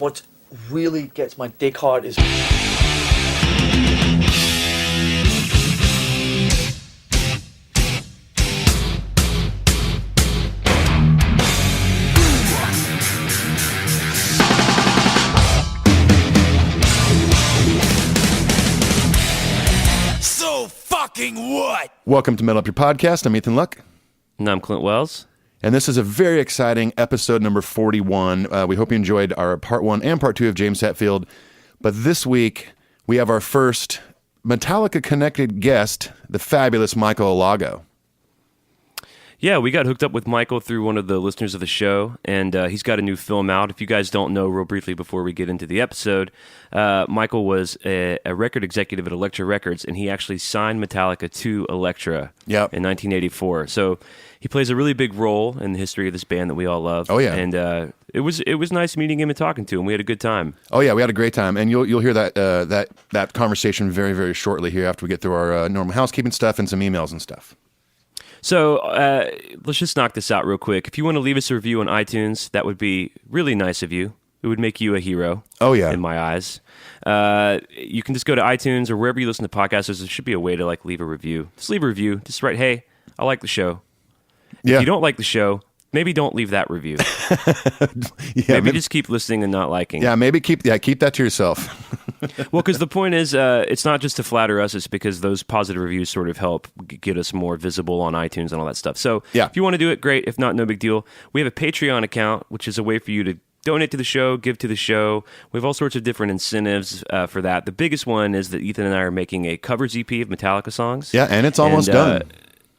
what really gets my dick hard is... So fucking what? Welcome to Metal Up Your Podcast. I'm Ethan Luck. And I'm Clint Wells. And this is a very exciting episode number 41. We hope you enjoyed our part 1 and part 2 of James Hetfield. But this week, we have our first Metallica-connected guest, the fabulous Michael Alago. Yeah, we got hooked up with Michael through one of the listeners of the show, and he's got a new film out. If you guys don't know, real briefly before we get into the episode, Michael was a record executive at Elektra Records, and he actually signed Metallica to Elektra in 1984. So he plays a really big role in the history of this band that we all love. Oh, yeah. And it was nice meeting him and talking to him. We had a good time. Oh, yeah, we had a great time. And you'll hear that conversation very, very shortly here after we get through our normal housekeeping stuff and some emails and stuff. So let's just knock this out real quick. If you want to leave us a review on iTunes, that would be really nice of you. It would make you a hero. Oh, yeah. In my eyes. You can just go to iTunes or wherever you listen to podcasts. There should be a way to leave a review. Just leave a review. Just write, hey, I like the show. Yeah. If you don't like the show, maybe don't leave that review. maybe just keep listening and not liking. Yeah, maybe keep that to yourself. Well, because the point is, it's not just to flatter us, it's because those positive reviews sort of help get us more visible on iTunes and all that stuff. So if you want to do it, great. If not, no big deal. We have a Patreon account, which is a way for you to donate to the show, give to the show. We have all sorts of different incentives for that. The biggest one is that Ethan and I are making a covers EP of Metallica songs. Yeah, and it's almost done.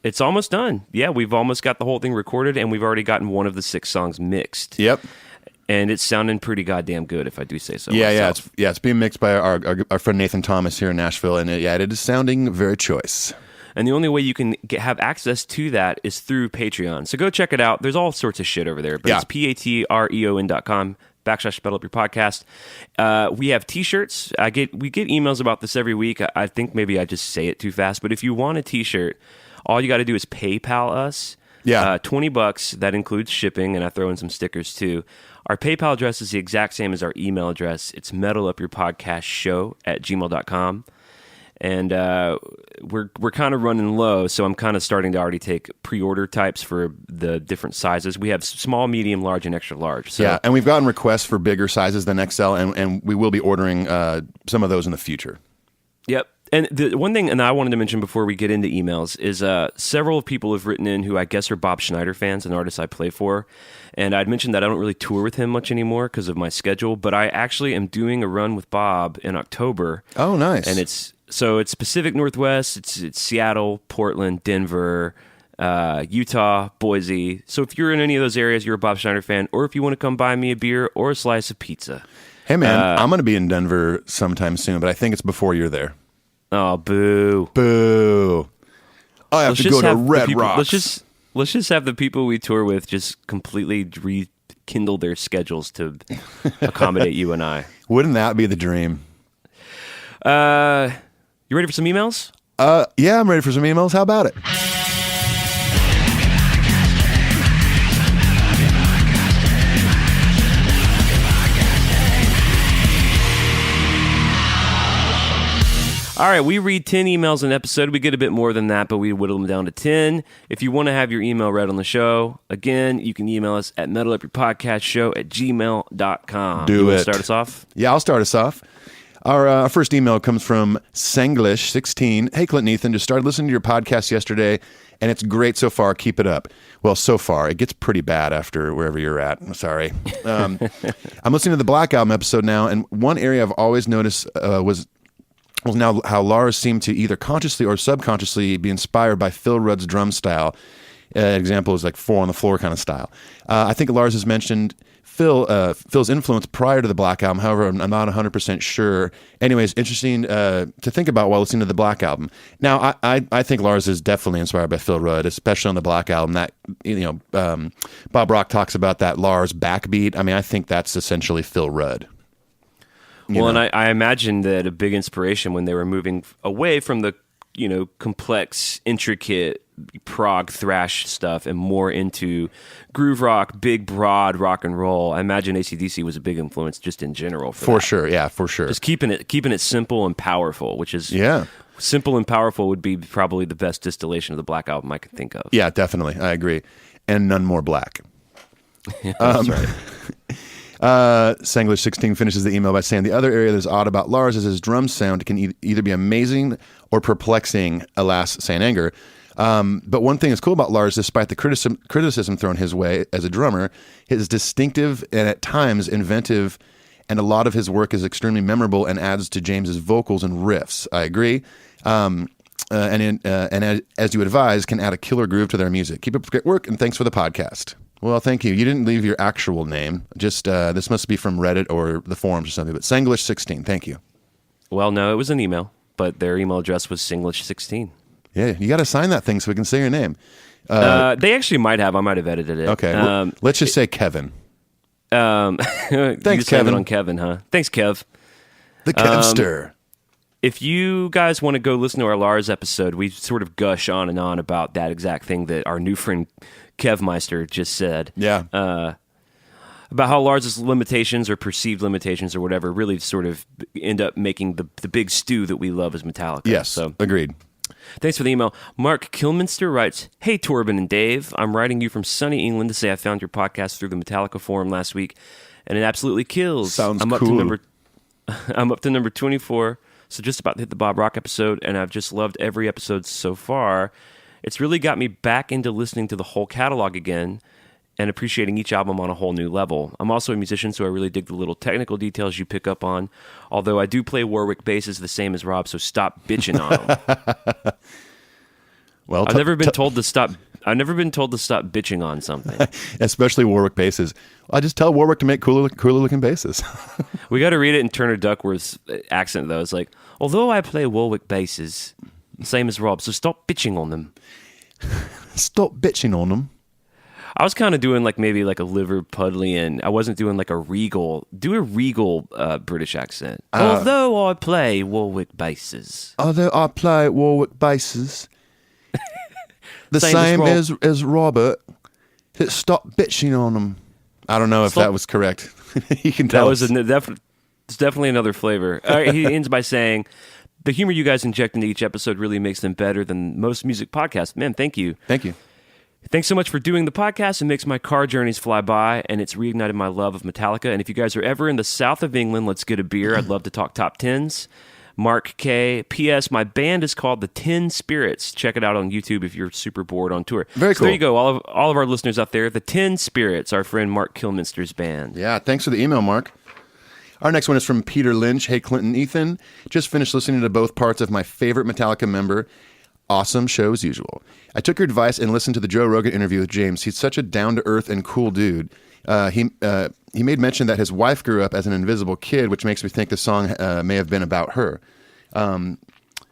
It's almost done. Yeah, we've almost got the whole thing recorded, and we've already gotten one of the 6 songs mixed. Yep. And it's sounding pretty goddamn good, if I do say so. Yeah, it's being mixed by our friend Nathan Thomas here in Nashville, and it is sounding very choice. And the only way you can have access to that is through Patreon. So go check it out. There's all sorts of shit over there, but it's patreon.com/Metal Up Your Podcast. We have T-shirts. We get emails about this every week. I think maybe I just say it too fast, but if you want a T-shirt, all you got to do is PayPal us. Yeah. $20. That includes shipping, and I throw in some stickers too. Our PayPal address is the exact same as our email address. It's metalupyourpodcastshow@gmail.com. And we're kind of running low, so I'm kind of starting to already take pre-order types for the different sizes. We have small, medium, large, and extra large. So. Yeah, and we've gotten requests for bigger sizes than XL, and we will be ordering some of those in the future. Yep. And the one thing, and I wanted to mention before we get into emails, is several people have written in who I guess are Bob Schneider fans, an artist I play for. And I'd mentioned that I don't really tour with him much anymore because of my schedule, but I actually am doing a run with Bob in October. Oh, nice. And it's Pacific Northwest, it's Seattle, Portland, Denver, Utah, Boise. So if you're in any of those areas, you're a Bob Schneider fan, or if you want to come buy me a beer or a slice of pizza. Hey, man, I'm going to be in Denver sometime soon, but I think it's before you're there. Oh, boo. Boo. I have to go to Red Rocks. Let's just have the people we tour with just completely rekindle their schedules to accommodate you and I. Wouldn't that be the dream? You ready for some emails? Yeah, I'm ready for some emails. How about it? All right, we read 10 emails an episode. We get a bit more than that, but we whittle them down to 10. If you want to have your email read on the show, again, you can email us at metalupyourpodcastshow@gmail.com. Do you want it. to start us off? Yeah, I'll start us off. Our first email comes from Sanglish16. Hey, Clint and Ethan, just started listening to your podcast yesterday, and it's great so far. Keep it up. Well, so far. It gets pretty bad after wherever you're at. I'm sorry. I'm listening to the Black Album episode now, and one area I've always noticed was now how Lars seemed to either consciously or subconsciously be inspired by Phil Rudd's drum style. Example is like 4 on the floor kind of style. I think Lars has mentioned Phil's influence prior to the Black Album. However, I'm not 100% sure. Anyways, interesting to think about while listening to the Black Album. Now, I think Lars is definitely inspired by Phil Rudd, especially on the Black Album. That Bob Rock talks about that Lars backbeat. I mean, I think that's essentially Phil Rudd. And I imagine that a big inspiration when they were moving away from the complex, intricate prog thrash stuff and more into groove rock, big, broad rock and roll. I imagine AC/DC was a big influence just in general. For sure, yeah, for sure. Just keeping it simple and powerful, which is simple and powerful would be probably the best distillation of the Black Album I could think of. Yeah, definitely, I agree. And none more black. That's right. Sanglish16 finishes the email by saying the other area that's odd about Lars is his drum sound can either be amazing or perplexing, alas, saying anger. But one thing that's cool about Lars, despite the criticism thrown his way as a drummer, his distinctive and at times inventive, and a lot of his work is extremely memorable and adds to James's vocals and riffs. I agree. And as you advise, can add a killer groove to their music. Keep up the great work, and thanks for the podcast. Well, thank you. You didn't leave your actual name. Just this must be from Reddit or the forums or something. But Sanglish16, thank you. Well, no, it was an email, but their email address was Singlish16. Yeah, you got to sign that thing so we can say your name. They actually might have. I might have edited it. Okay, let's just say Kevin. Thanks, Kevin. On Kevin, huh? Thanks, Kev. The Kevster. If you guys want to go listen to our Lars episode, we sort of gush on and on about that exact thing that our new friend Kevmeister just said. Yeah. About how Lars's limitations or perceived limitations or whatever really sort of end up making the big stew that we love as Metallica. Yes, so agreed. Thanks for the email. Mark Kilminster writes, "Hey, Torben and Dave. I'm writing you from sunny England to say I found your podcast through the Metallica forum last week, and it absolutely kills. Sounds I'm cool. I'm up to number 24, so just about to hit the Bob Rock episode, and I've just loved every episode so far. It's really got me back into listening to the whole catalog again and appreciating each album on a whole new level. I'm also a musician, so I really dig the little technical details you pick up on, although I do play Warwick basses the same as Rob, so stop bitching on them." Well, I've never been told to stop bitching on something. Especially Warwick basses. I just tell Warwick to make cooler looking basses. We got to read it in Turner Duckworth's accent, though. It's like, although I play Warwick basses, same as Rob, so stop bitching on them. Stop bitching on them. I was kind of doing maybe a Liverpudlian. I wasn't doing a regal. Do a regal British accent. Although I play Warwick basses. Although I play Warwick basses. The same as Robert. Stop bitching on them. I don't know if that was correct. You can tell. It's definitely another flavor. He ends by saying, "The humor you guys inject into each episode really makes them better than most music podcasts." Man, thank you. Thank you. Thanks so much for doing the podcast. It makes my car journeys fly by, and it's reignited my love of Metallica. And if you guys are ever in the south of England, let's get a beer. I'd love to talk top tens. Mark K. P.S. My band is called the 10 Spirits. Check it out on YouTube if you're super bored on tour. Very cool. cool. There you go. All of our listeners out there, the 10 Spirits, our friend Mark Kilminster's band. Yeah, thanks for the email, Mark. Our next one is from Peter Lynch. Hey, Clinton, Ethan. Just finished listening to both parts of my favorite Metallica member. Awesome show as usual. I took your advice and listened to the Joe Rogan interview with James. He's such a down-to-earth and cool dude. He made mention that his wife grew up as an invisible kid, which makes me think the song may have been about her.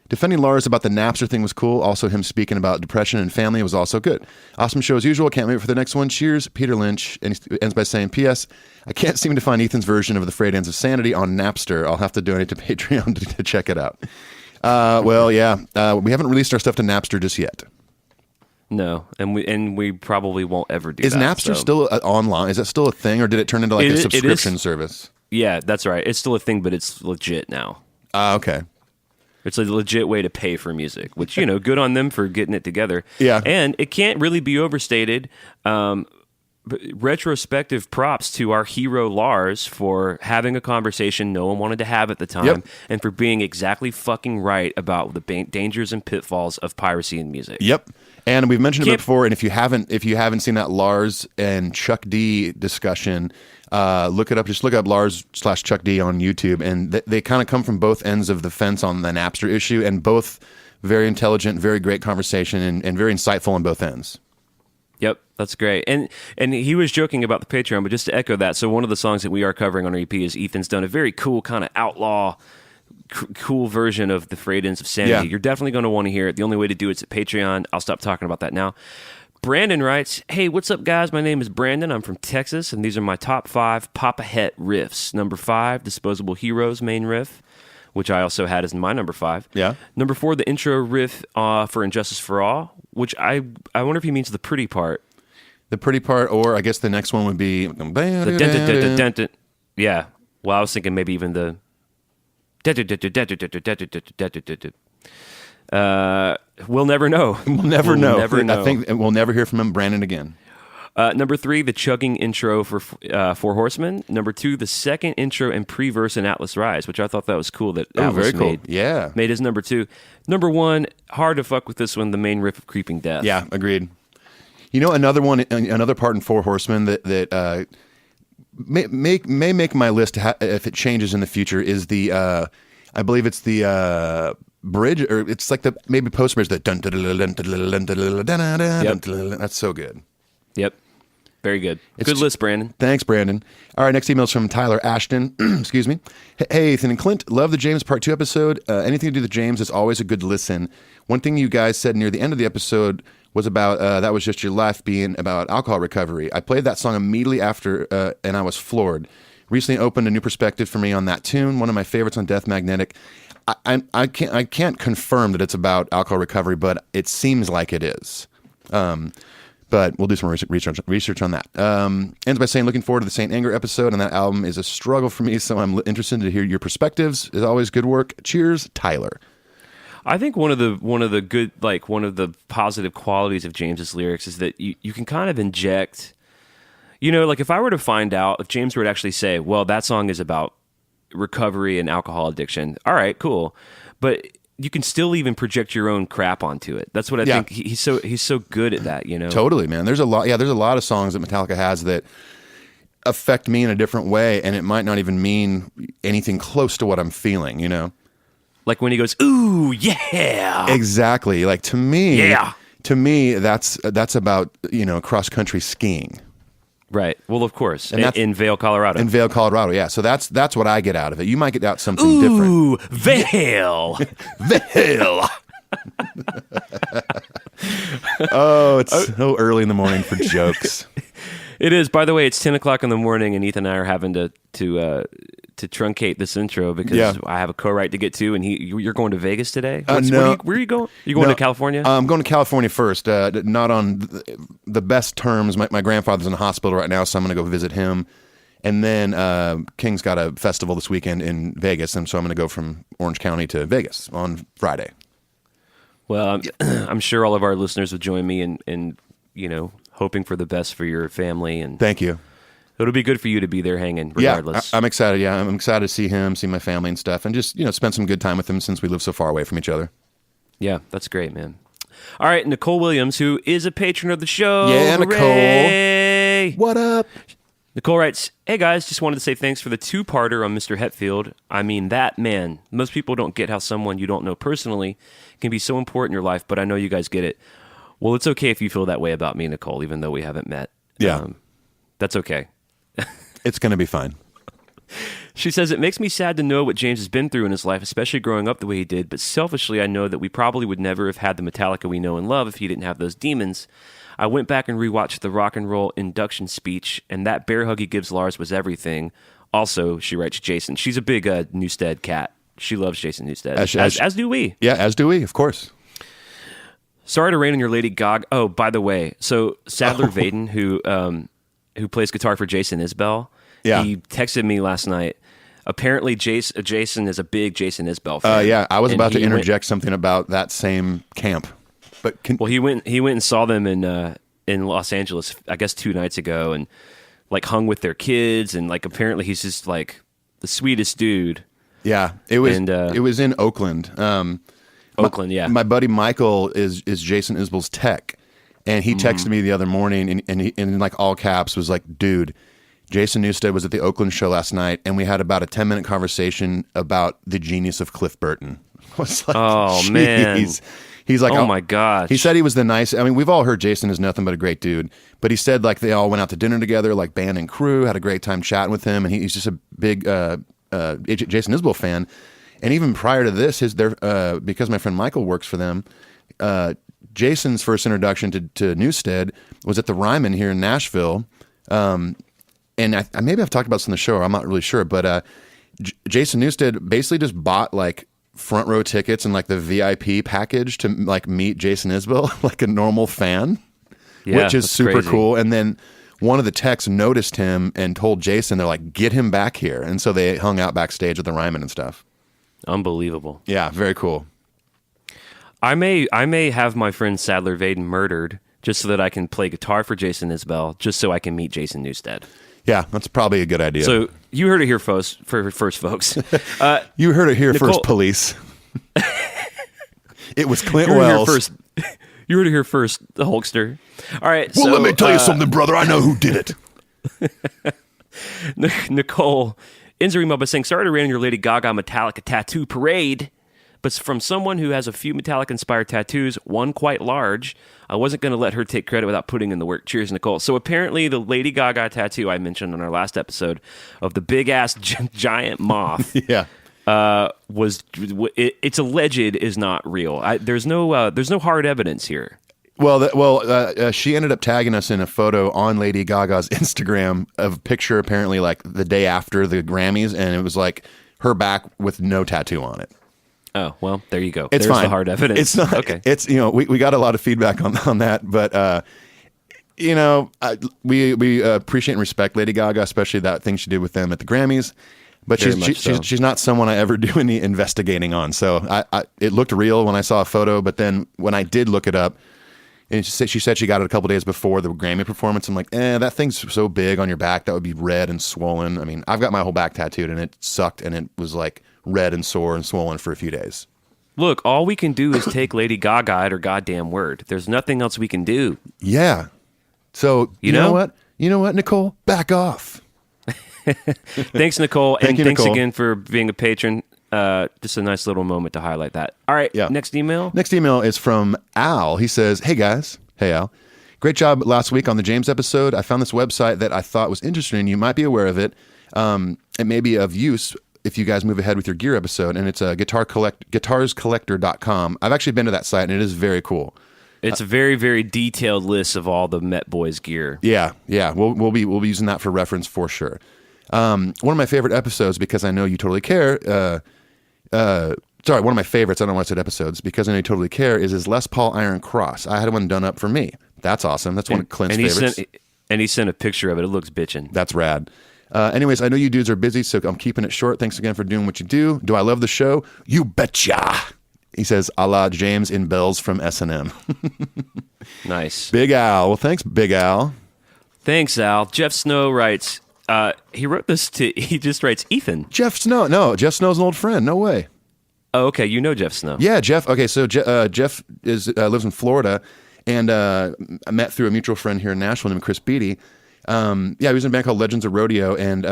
Defending Lars about the Napster thing was cool. Also, him speaking about depression and family was also good. Awesome show as usual. Can't wait for the next one. Cheers, Peter Lynch. And he ends by saying, P.S. I can't seem to find Ethan's version of the Frayed Ends of Sanity on Napster. I'll have to donate to Patreon to check it out. We haven't released our stuff to Napster just yet. No, and we probably won't ever do that. Is Napster still online? Is that still a thing, or did it turn into a subscription service? Yeah, that's right. It's still a thing, but it's legit now. Okay. It's a legit way to pay for music, which, good on them for getting it together. Yeah. And it can't really be overstated. Retrospective props to our hero Lars for having a conversation no one wanted to have at the time, and for being exactly fucking right about the dangers and pitfalls of piracy in music. Yep. And we've mentioned it before, and if you haven't seen that Lars and Chuck D discussion, look it up. Just look up Lars/Chuck D on YouTube, and they kind of come from both ends of the fence on the Napster issue, and both very intelligent, very great conversation, and very insightful on both ends. Yep, that's great. And he was joking about the Patreon, but just to echo that, so one of the songs that we are covering on our EP is Ethan's done a very cool kind of outlaw, cool version of the Frayed Ends of Sanity. Yeah. You're definitely going to want to hear it. The only way to do it's at Patreon. I'll stop talking about that now. Brandon writes, "Hey, what's up, guys? My name is Brandon. I'm from Texas, and these are my top 5 Papa Het riffs. Number 5, Disposable Heroes main riff. which I also had as my number 5. Yeah. Number 4, the intro riff for Injustice for All, which I wonder if he means the pretty part. The pretty part, or I guess the next one would be The dent. Yeah. Well, I was thinking maybe even the. We'll never know. We'll never know. Never know. I think we'll never hear from him, Brandon, again. Number 3, the chugging intro for Four Horsemen. Number 2, the second intro and pre-verse in Atlas Rise, which I thought that was cool that Atlas very cool. made. Made his number 2. Number 1, hard to fuck with this one, the main riff of Creeping Death. Yeah, agreed. You know, another part in Four Horsemen that may make my list if it changes in the future is the I believe it's the bridge, or it's like the maybe post bridge that that's so good. Yep. Very good. Good list, Brandon. Thanks, Brandon. All right, next email is from Tyler Ashton. Excuse me. Hey, Ethan and Clint, love the James Part 2 episode. Anything to do with James is always a good listen. One thing you guys said near the end of the episode was about that was just your life being about alcohol recovery. I played that song immediately after, and I was floored. Recently opened a new perspective for me on that tune, one of my favorites on Death Magnetic. I can't confirm that it's about alcohol recovery, but it seems like it is. But we'll do some research on that. Ends by saying, looking forward to the Saint Anger episode, and that album is a struggle for me, so I'm interested to hear your perspectives. As always, good work. Cheers, Tyler. I think one of the positive qualities of James's lyrics is that you can kind of inject, like if I were to find out, if James were to actually say, well, that song is about recovery and alcohol addiction, all right, cool. But you can still even project your own crap onto it. That's what I think. He's so good at that, Totally, man. There's a lot of songs that Metallica has that affect me in a different way, and it might not even mean anything close to what I'm feeling, Like when he goes, "Ooh, yeah." Exactly. Like to me, that's about, cross country skiing. Right. Well, of course. In Vail, Colorado. In Vail, Colorado, yeah. So that's what I get out of it. You might get out something different. Ooh, Vail. Vail. Oh, it's so early in the morning for jokes. It is. By the way, it's 10 o'clock in the morning, and Ethan and I are having to truncate this intro because I have a co-write to get to, and you're going to Vegas today? No. Where are you going? You going to California? I'm going to California first. Not on the best terms. My grandfather's in the hospital right now, so I'm going to go visit him. And then King's got a festival this weekend in Vegas, and so I'm going to go from Orange County to Vegas on Friday. Well, I'm sure all of our listeners would join me in hoping for the best for your family. And thank you. It'll be good for you to be there hanging regardless. Yeah, I'm excited. Yeah, I'm excited to see him, see my family and stuff, and just, spend some good time with him since we live so far away from each other. Yeah, that's great, man. All right, Nicole Williams, who is a patron of the show. Yeah, Hooray! Nicole. What up? Nicole writes, "Hey guys, just wanted to say thanks for the 2-parter on Mr. Hetfield. I mean, that man. Most people don't get how someone you don't know personally can be so important in your life, but I know you guys get it. Well, it's okay if you feel that way about me, Nicole, even though we haven't met. Yeah. That's okay. It's going to be fine." She says, "It makes me sad to know what James has been through in his life, especially growing up the way he did, but selfishly I know that we probably would never have had the Metallica we know and love if he didn't have those demons. I went back and rewatched the rock and roll induction speech, and that bear hug he gives Lars was everything. Also," she writes, "Jason." She's a big Newsted cat. She loves Jason Newsted, as do we. Yeah, as do we, of course. "Sorry to rain on your Lady Gaga." Oh, by the way, so Sadler Vaden, who plays guitar for Jason Isbell, he texted me last night. Apparently, Jason is a big Jason Isbell fan. Yeah, I was about to interject something about that same camp. But he went and saw them in Los Angeles, I guess 2 nights ago, and like hung with their kids, and like apparently he's just like the sweetest dude. Yeah, it was in Oakland. Oakland, yeah. My buddy Michael is Jason Isbell's tech, and he texted me the other morning, and he in like all caps was like, "Dude, Jason Newsted was at the Oakland show last night, and we had about a 10-minute conversation about the genius of Cliff Burton." I was like, "Oh, geez. Man." He's like, "Oh my gosh." He said he was the nice. I mean, we've all heard Jason is nothing but a great dude, but he said like they all went out to dinner together, like band and crew, had a great time chatting with him, and he's just a big Jason Isbell fan. And even prior to this, because my friend Michael works for them, Jason's first introduction to Newsted was at the Ryman here in Nashville. And maybe I've talked about this on the show, or I'm not really sure, but Jason Newsted basically just bought like front row tickets and like the VIP package to like meet Jason Isbell like a normal fan, which is super crazy. cool. And then one of the techs noticed him and told Jason, they're like, get him back here. And so they hung out backstage with the Ryman and stuff. Unbelievable. Yeah, very cool. I may have my friend Sadler Vaden murdered just so that I can play guitar for Jason Isbell, just so I can meet Jason Newsted. Yeah, that's probably a good idea. So you heard it here first, folks. You heard it here Nicole- first, police. It was Clint You heard it here Wells. first. You heard it here first, the Hulkster. All right. Well, so, let me tell you something, brother. I know who did it. Nicole ends her email by saying, sorry to rain on your Lady Gaga Metallica tattoo parade, but from someone who has a few Metallica-inspired tattoos, one quite large, I wasn't going to let her take credit without putting in the work. Cheers, Nicole. So apparently the Lady Gaga tattoo I mentioned on our last episode of the big-ass giant moth Yeah. it's alleged is not real. There's no hard evidence here. Well, she ended up tagging us in a photo on Lady Gaga's Instagram of a picture apparently like the day after the Grammys, and it was like her back with no tattoo on it. Oh, well, there you go. It's There's fine. the hard evidence. It's not. Okay. It's we got a lot of feedback on that, but we appreciate and respect Lady Gaga, especially that thing she did with them at the Grammys. But Very much so. she's not someone I ever do any investigating on. So it looked real when I saw a photo, but then when I did look it up, and she said she got it a couple days before the Grammy performance. I'm like, that thing's so big on your back that would be red and swollen. I mean, I've got my whole back tattooed, and it sucked, and it was like red and sore and swollen for a few days. Look, all we can do is take Lady Gaga at her goddamn word. There's nothing else we can do. Yeah. So you know what? You know what, Nicole? Back off. Thanks, Nicole. Thank you, thanks Nicole. again for being a patron. Just a nice little moment to highlight that. All right, Yeah. next email. Next email is from Al. He says, hey guys. Hey Al. Great job last week on the James episode. I found this website that I thought was interesting. You might be aware of it. It may be of use if you guys move ahead with your gear episode, and it's guitarscollector.com. I've actually been to that site, and it is very cool. It's a very, very detailed list of all the Met Boys gear. Yeah. We'll be using that for reference for sure. One of my favorite episodes, because I know you totally care. One of my favorites. I don't know why I said episodes, because I know you totally care. Is his Les Paul Iron Cross. I had one done up for me. That's awesome. That's one of Clint's favorites. He sent a picture of it. It looks bitchin'. That's rad. Anyways, I know you dudes are busy, so I'm keeping it short. Thanks again for doing what you do. Do I love the show? You betcha. He says, a la James in Bells from S&M. Nice. Big Al. Well, thanks, Big Al. Thanks, Al. Jeff Snow writes, he just writes Ethan. Jeff Snow. No, Jeff Snow's an old friend. No way. Oh, okay. You know Jeff Snow. Yeah, Jeff. Okay, so Jeff lives in Florida, and I met through a mutual friend here in Nashville named Chris Beatty. He was in a band called Legends of Rodeo, and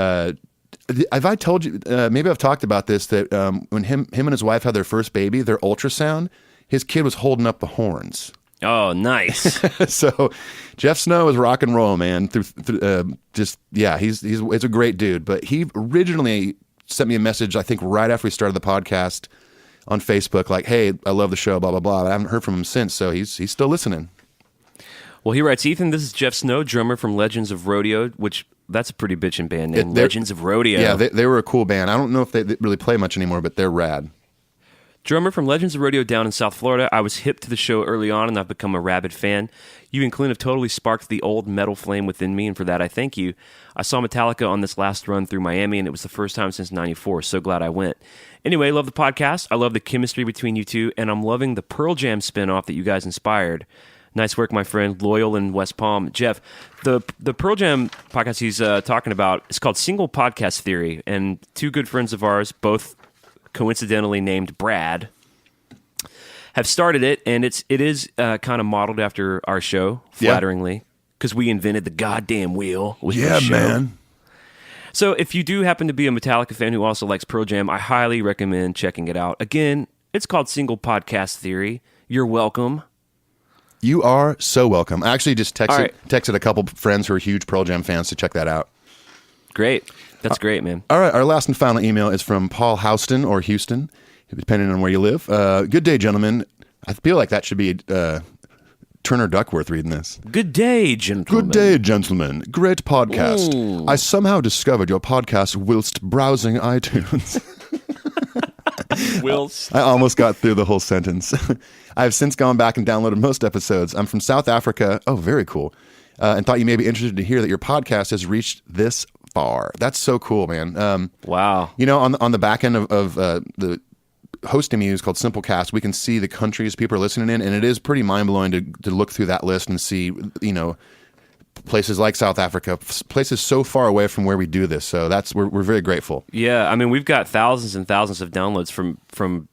have I told you? Maybe I've talked about this, that when him and his wife had their first baby, their ultrasound, his kid was holding up the horns. Oh, nice. So Jeff Snow is rock and roll, man. He's a great dude. But he originally sent me a message, I think, right after we started the podcast on Facebook, like, "Hey, I love the show, blah blah blah." I haven't heard from him since, so he's still listening. Well, he writes, Ethan, this is Jeff Snow, drummer from Legends of Rodeo, which that's a pretty bitchin' band name. Legends of Rodeo. Yeah, they were a cool band. I don't know if they really play much anymore, but they're rad. Drummer from Legends of Rodeo down in South Florida. I was hip to the show early on, and I've become a rabid fan. You and Clint have totally sparked the old metal flame within me, and for that I thank you. I saw Metallica on this last run through Miami, and it was the first time since '94. So glad I went. Anyway, love the podcast. I love the chemistry between you two, and I'm loving the Pearl Jam spinoff that you guys inspired. Nice work, my friend. Loyal in West Palm. Jeff, the Pearl Jam podcast he's talking about is called Single Podcast Theory, and two good friends of ours, both coincidentally named Brad, have started it, and it is kind of modeled after our show, flatteringly, because we invented the goddamn wheel with the show. Man. So if you do happen to be a Metallica fan who also likes Pearl Jam, I highly recommend checking it out. Again, it's called Single Podcast Theory. You're welcome. You are so welcome. I actually just texted a couple friends who are huge Pearl Jam fans to check that out. Great. That's great, man. All right, our last and final email is from Paul Houston, or Houston, depending on where you live. Good day, gentlemen. I feel like that should be Turner Duckworth reading this. Good day, gentlemen. Good day, gentlemen. Great podcast. Ooh. I somehow discovered your podcast whilst browsing iTunes. Whilst. I almost got through the whole sentence. I have since gone back and downloaded most episodes. I'm from South Africa. Oh, very cool. And thought you may be interested to hear that your podcast has reached this far. That's so cool, man. Wow. You know, on the back end of the hosting we use called Simplecast, we can see the countries people are listening in, and it is pretty mind-blowing to look through that list and see, you know, places like South Africa, places so far away from where we do this. So we're very grateful. Yeah, I mean, we've got thousands and thousands of downloads from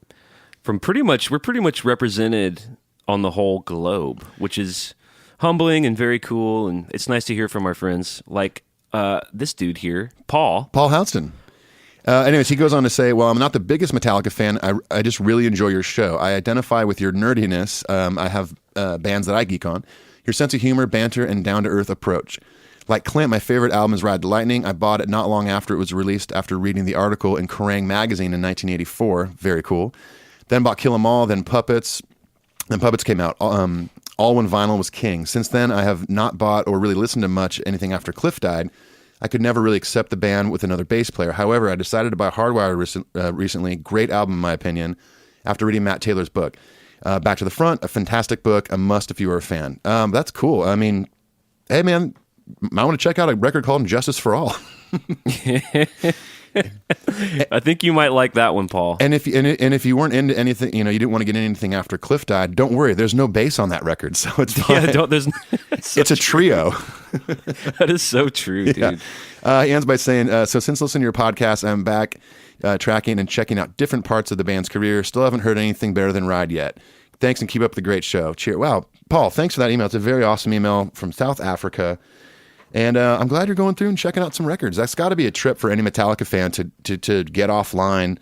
pretty much, we're pretty much represented on the whole globe, which is humbling and very cool, and it's nice to hear from our friends like this dude here, Paul Houston. Anyways, he goes on to say, well, I'm not the biggest Metallica fan. I just really enjoy your show. I identify with your nerdiness. I have bands that I geek on. Your sense of humor, banter, and down-to-earth approach. Like Clint, my favorite album is Ride the Lightning. I bought it not long after it was released after reading the article in Kerrang! Magazine in 1984. Very cool. Then bought Kill 'Em All, then Puppets. Then Puppets came out. All when vinyl was king. Since then, I have not bought or really listened to much anything after Cliff died. I could never really accept the band with another bass player. However, I decided to buy Hardwire recently. Great album, in my opinion, after reading Matt Taylor's book. Back to the Front, a fantastic book, a must if you are a fan. That's cool. I mean, hey, man, I want to check out a record called Justice for All. I think you might like that one, Paul. And if you weren't into anything, you know, you didn't want to get into anything after Cliff died, don't worry. There's no bass on that record, so it's fine. Yeah, it's a trio. That is so true, dude. Yeah. He ends by saying, so since listening to your podcast, I'm back tracking and checking out different parts of the band's career. Still haven't heard anything better than Ride yet. Thanks, and keep up the great show. Cheer. Wow, Paul, thanks for that email. It's a very awesome email from South Africa. And I'm glad you're going through and checking out some records. That's got to be a trip for any Metallica fan to get offline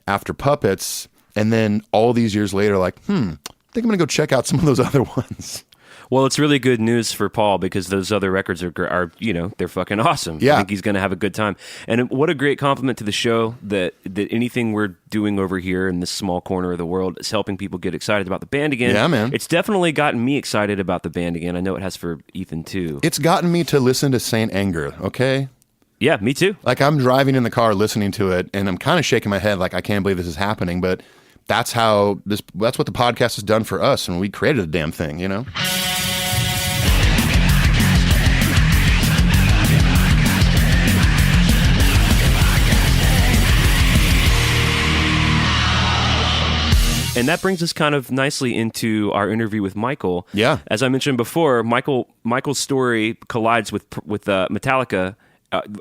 after Puppets, and then all these years later, like, I think I'm going to go check out some of those other ones. Well, it's really good news for Paul because those other records are you know, they're fucking awesome. Yeah. I think he's going to have a good time. And what a great compliment to the show that anything we're doing over here in this small corner of the world is helping people get excited about the band again. Yeah, man. It's definitely gotten me excited about the band again. I know it has for Ethan, too. It's gotten me to listen to Saint Anger, okay? Yeah, me too. Like, I'm driving in the car listening to it, and I'm kind of shaking my head like, I can't believe this is happening, but that's what the podcast has done for us, and we created a damn thing, you know? And that brings us kind of nicely into our interview with Michael. Yeah. As I mentioned before, Michael's story collides with Metallica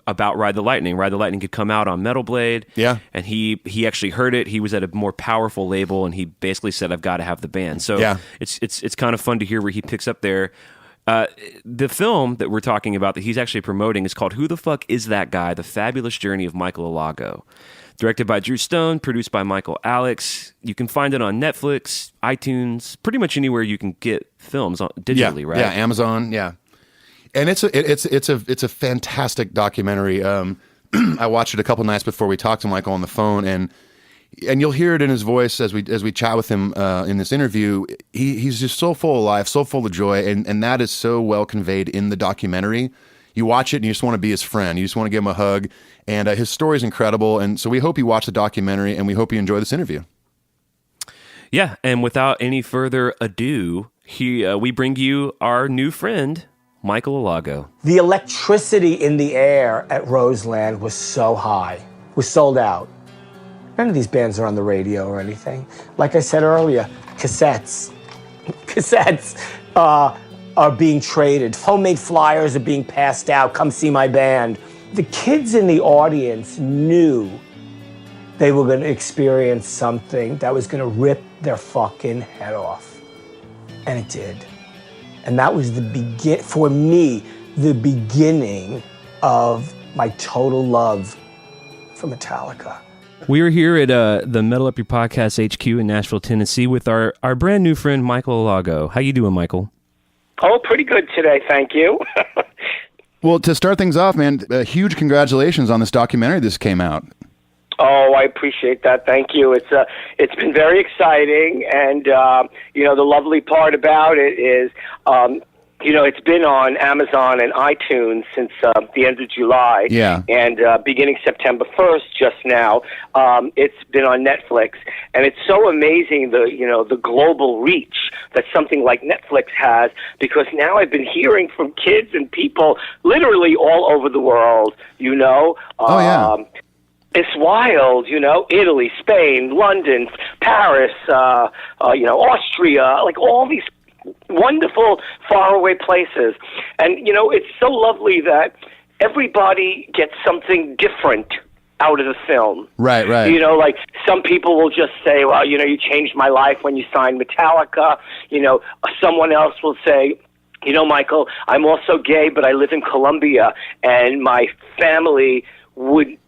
about Ride the Lightning. Ride the Lightning could come out on Metal Blade. Yeah. And he actually heard it. He was at a more powerful label, and he basically said, "I've got to have the band." So yeah. it's kind of fun to hear where he picks up there. The film that we're talking about that he's actually promoting is called Who the Fuck Is That Guy? The Fabulous Journey of Michael Alago. Directed by Drew Stone, produced by Michael Alex. You can find it on Netflix, iTunes, pretty much anywhere you can get films digitally, right? Yeah, Amazon, yeah. And it's a fantastic documentary. I watched it a couple nights before we talked to Michael on the phone, and you'll hear it in his voice as we chat with him in this interview. He's just so full of life, so full of joy, and that is so well conveyed in the documentary. You watch it and you just want to be his friend. You just want to give him a hug. And his story is incredible. And so we hope you watch the documentary, and we hope you enjoy this interview. Yeah, and without any further ado, we bring you our new friend, Michael Alago. The electricity in the air at Roseland was so high, was sold out. None of these bands are on the radio or anything. Like I said earlier, cassettes are being traded. Homemade flyers are being passed out. Come see my band. The kids in the audience knew they were going to experience something that was going to rip their fucking head off. And it did. And that was for me, the beginning of my total love for Metallica. We are here at the Metal Up Your Podcast HQ in Nashville, Tennessee with our brand new friend, Michael Alago. How you doing, Michael? Oh, pretty good today, thank you. Well, to start things off, man, huge congratulations on this documentary that came out. Oh, I appreciate that. Thank you. It's been very exciting, and the lovely part about it is, it's been on Amazon and iTunes since the end of July. Yeah. And beginning September 1st, just now, it's been on Netflix, and it's so amazing the global reach that something like Netflix has, because now I've been hearing from kids and people literally all over the world. Oh yeah. It's wild, Italy, Spain, London, Paris, Austria, like all these wonderful faraway places. And, it's so lovely that everybody gets something different out of the film. Right. Like some people will just say, well, you changed my life when you signed Metallica. Someone else will say, Michael, I'm also gay, but I live in Colombia, and my family would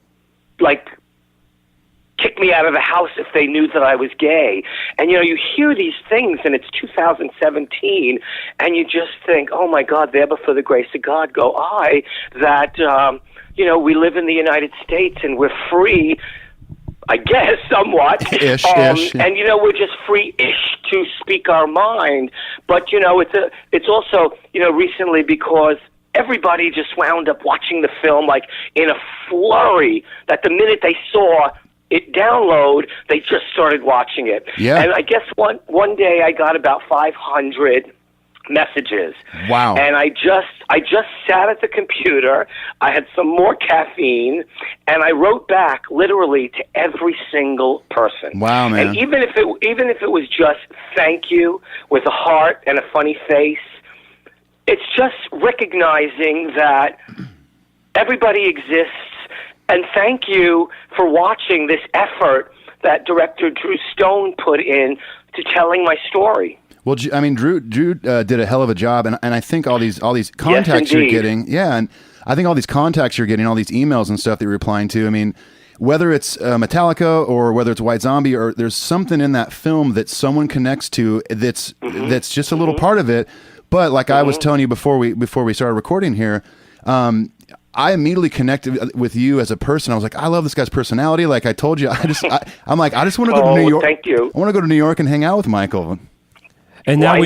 kick me out of the house if they knew that I was gay. And, you hear these things, and it's 2017, and you just think, oh, my God, there before the grace of God go I, that, we live in the United States, and we're free, I guess, somewhat. Ish. And, we're just free-ish to speak our mind. But, it's also, recently, because everybody just wound up watching the film like in a flurry, that the minute they saw it download, they just started watching it. Yeah. And I guess one day I got about 500 messages. Wow. And I just sat at the computer, I had some more caffeine, and I wrote back literally to every single person. Wow, man. And even if it was just thank you with a heart and a funny face, it's just recognizing that everybody exists, and thank you for watching this effort that director Drew Stone put in to telling my story. Well, Drew did a hell of a job, and I think all these contacts Yes, you're getting, and I think all these contacts you're getting, all these emails and stuff that you're replying to, whether it's Metallica or whether it's White Zombie, or there's something in that film that someone connects to that's just a little part of it. But like I was telling you before we started recording here, I immediately connected with you as a person. I was like, I love this guy's personality. Like I told you, I just want to go to New York. Thank you. I want to go to New York and hang out with Michael. And now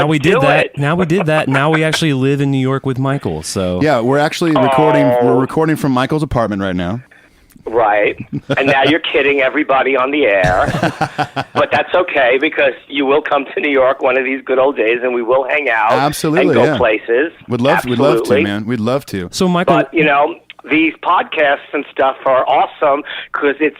we did that. It. Now we did that. Now we actually live in New York with Michael. So yeah, we're actually recording. We're recording from Michael's apartment right now. Right. And now you're kidding everybody on the air. But that's okay, because you will come to New York one of these good old days, and we will hang out. Absolutely, and go places. We'd love to, man. We'd love to. So, Michael, but these podcasts and stuff are awesome, because it's,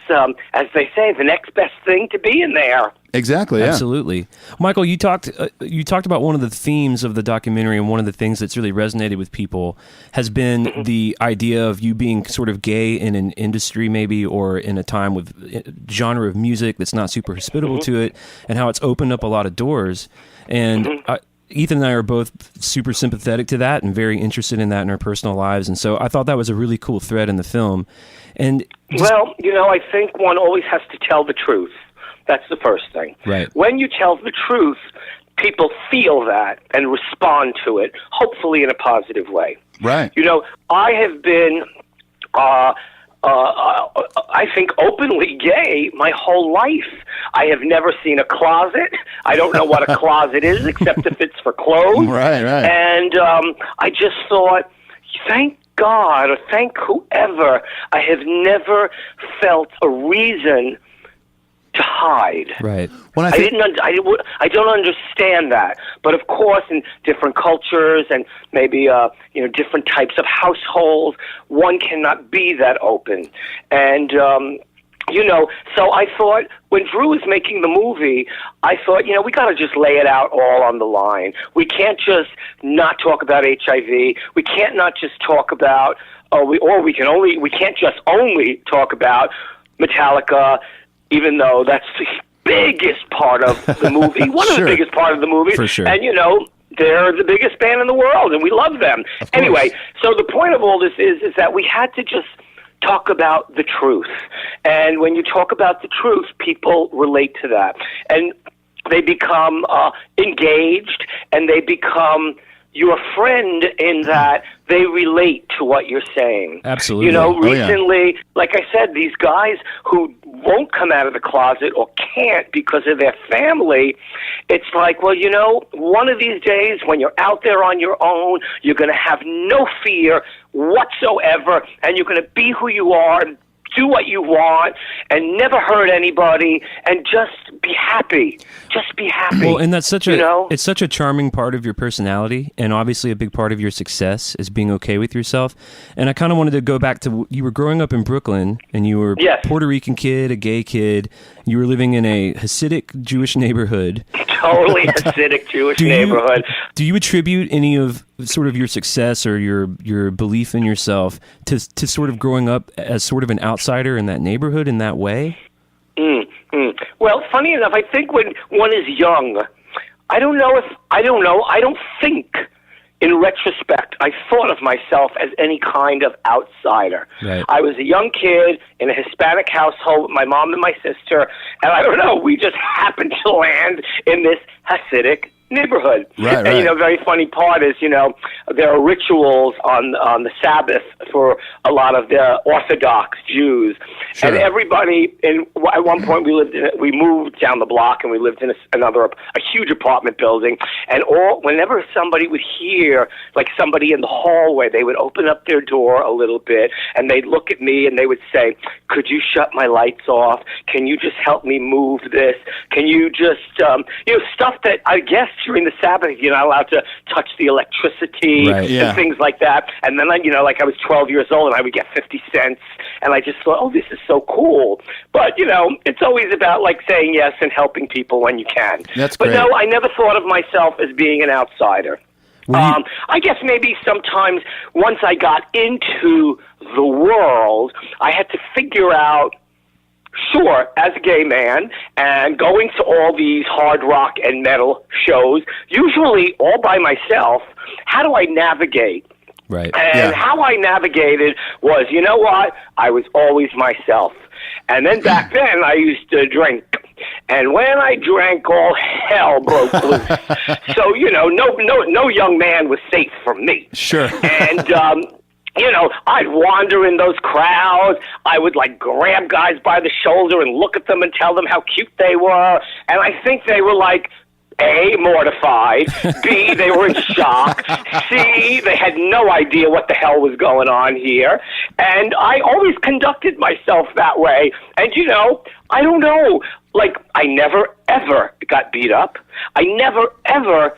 as they say, the next best thing to be in there. Exactly. Yeah. Absolutely. Michael, you talked about one of the themes of the documentary, and one of the things that's really resonated with people has been the idea of you being sort of gay in an industry, maybe, or in a time with genre of music that's not super hospitable to it, and how it's opened up a lot of doors. And Ethan and I are both super sympathetic to that and very interested in that in our personal lives. And so I thought that was a really cool thread in the film. And I think one always has to tell the truth. That's the first thing. Right. When you tell the truth, people feel that and respond to it, hopefully in a positive way. Right. I have been, I think, openly gay my whole life. I have never seen a closet. I don't know what a closet is, except if it's for clothes. Right. And I just thought, thank God, or thank whoever, I have never felt a reason to hide. right. When I don't understand that, but of course, in different cultures and maybe different types of households, one cannot be that open. And so I thought, when Drew was making the movie, I thought, we got to just lay it out all on the line. We can't just not talk about HIV. We can't not just talk about, we can't just only talk about Metallica, even though that's the biggest part of the movie, one of the biggest part of the movie. For sure. And, they're the biggest band in the world, and we love them. Anyway, so the point of all this is that we had to just talk about the truth. And when you talk about the truth, people relate to that. And they become engaged, and they become your friend in that they relate to what you're saying. Absolutely. You know, Oh, yeah. recently, like I said, these guys who won't come out of the closet or can't because of their family, it's like, well, you know, one of these days when you're out there on your own, you're going to have no fear whatsoever, and you're going to be who you are and do what you want and never hurt anybody and just be happy. Just be happy. Well, and that's such you know? it's such a charming part of your personality, and obviously a big part of your success is being okay with yourself. And I kind of wanted to go back to, you were growing up in Brooklyn, and you were Yes. a Puerto Rican kid, a gay kid. You were living in a Hasidic Jewish neighborhood. Totally Hasidic Jewish neighborhood. Do you attribute any of sort of your success or your belief in yourself to sort of growing up as sort of an outsider in that neighborhood in that way? Well, funny enough, I think when one is young, I don't think in retrospect I thought of myself as any kind of outsider. Right. I was a young kid in a Hispanic household with my mom and my sister, and I don't know, we just happened to land in this Hasidic neighborhood. Right. And, you know, very funny part is, you know, there are rituals on the Sabbath for a lot of the Orthodox Jews. Sure. And everybody, at one point we moved down the block and we lived in a huge apartment building. And whenever somebody would hear, like somebody in the hallway, they would open up their door a little bit and they'd look at me and they would say, could you shut my lights off? Can you just help me move this? Can you just, you know, stuff that I guess during the Sabbath, you're not allowed to touch the electricity Right. Yeah. and things like that. And then, you know, like I was 12 years old and I would get 50 cents. And I just thought, oh, this is so cool. But, you know, it's always about like saying yes and helping people when you can. That's but great. no, I never thought of myself as being an outsider. I guess maybe sometimes once I got into the world, I had to figure out, sure, as a gay man, and going to all these hard rock and metal shows, usually all by myself, how do I navigate? Right. And how I navigated was, you know what? I was always myself. And then back then, I used to drink. And when I drank, all hell broke loose. So, you know, no young man was safe from me. Sure. And, you know, I'd wander in those crowds. I would, like, grab guys by the shoulder and look at them and tell them how cute they were. And I think they were, like, A, mortified, B, they were in shock, C, they had no idea what the hell was going on here. And I always conducted myself that way. And, you know, I don't know, like, I never, ever got beat up. I never, ever,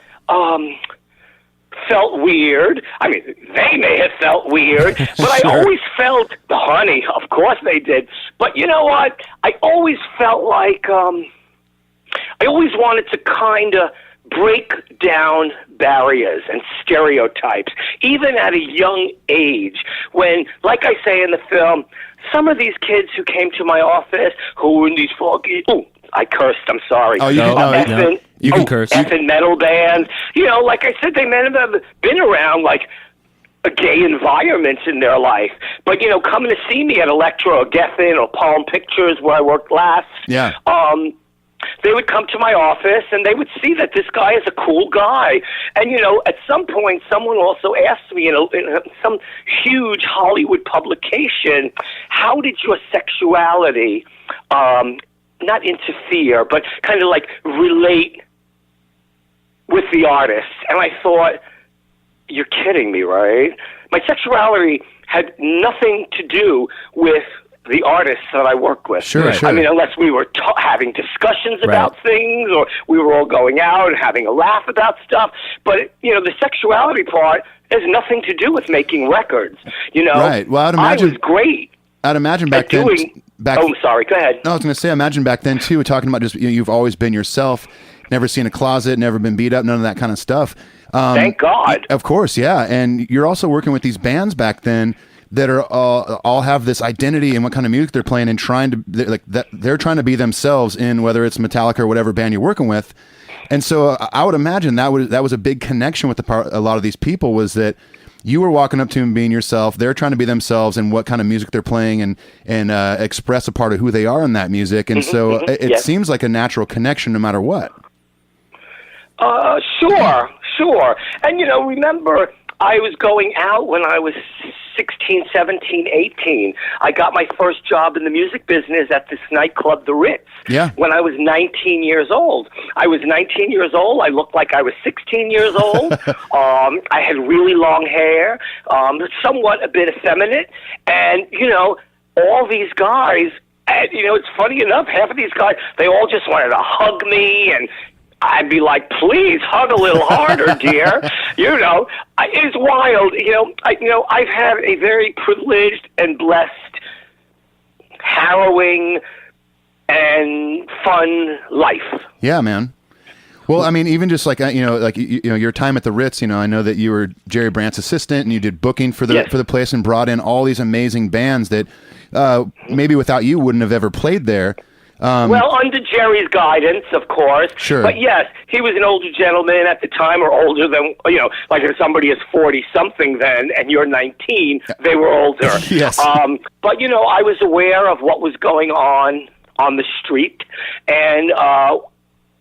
felt weird. I mean, they may have felt weird, but I always felt, honey, of course they did. But you know what? I always felt like, I always wanted to kind of break down barriers and stereotypes, even at a young age, when, like I say in the film, some of these kids who came to my office who were in these I cursed, I'm sorry. Oh, you can, you can curse. Effing metal bands. You know, like I said, they may have been around, like, a gay environment in their life. But, you know, coming to see me at Elektra or Geffen or Palm Pictures, where I worked last, Yeah. they would come to my office and they would see that this guy is a cool guy. And, you know, at some point, someone also asked me in some huge Hollywood publication, how did your sexuality not interfere, but kind of like relate with the artist? And I thought, you're kidding me, right? My sexuality had nothing to do with the artists that I work with. Sure, sure. I mean, unless we were having discussions about things, or we were all going out and having a laugh about stuff. But, you know, the sexuality part has nothing to do with making records. You know, Right. Well, I'd imagine, I was great. I'd imagine back at then. doing. Oh, sorry. Go ahead. No, I was going to say, imagine back then too, talking about just, you know, you've always been yourself, never seen a closet, never been beat up, none of that kind of stuff. Thank God. Of course, yeah. And you're also working with these bands back then that are all have this identity and what kind of music they're playing and they're trying to be themselves in whether it's Metallica or whatever band you're working with. And so I would imagine that was a big connection with a lot of these people, was that you were walking up to them being yourself. They're trying to be themselves and what kind of music they're playing and express a part of who they are in that music. And it Yes. seems like a natural connection no matter what. sure. And, remember, I was going out when I was 16, 17, 18. I got my first job in the music business at this nightclub, the Ritz, when I was 19 years old. I was 19 years old. I looked like I was 16 years old. I had really long hair, somewhat a bit effeminate. And, all these guys, and, it's funny enough, half of these guys, they all just wanted to hug me, and I'd be like, please hug a little harder, dear. It's wild. I've had a very privileged and blessed, harrowing, and fun life. Yeah, man. Well, I mean, even just like your time at the Ritz. I know that you were Jerry Brandt's assistant, and you did booking for the place, and brought in all these amazing bands that maybe without you wouldn't have ever played there. Well, under Jerry's guidance, of course. Sure. But yes, he was an older gentleman at the time, or older than, like if somebody is 40-something then, and you're 19, they were older. Yes. But, I was aware of what was going on the street, and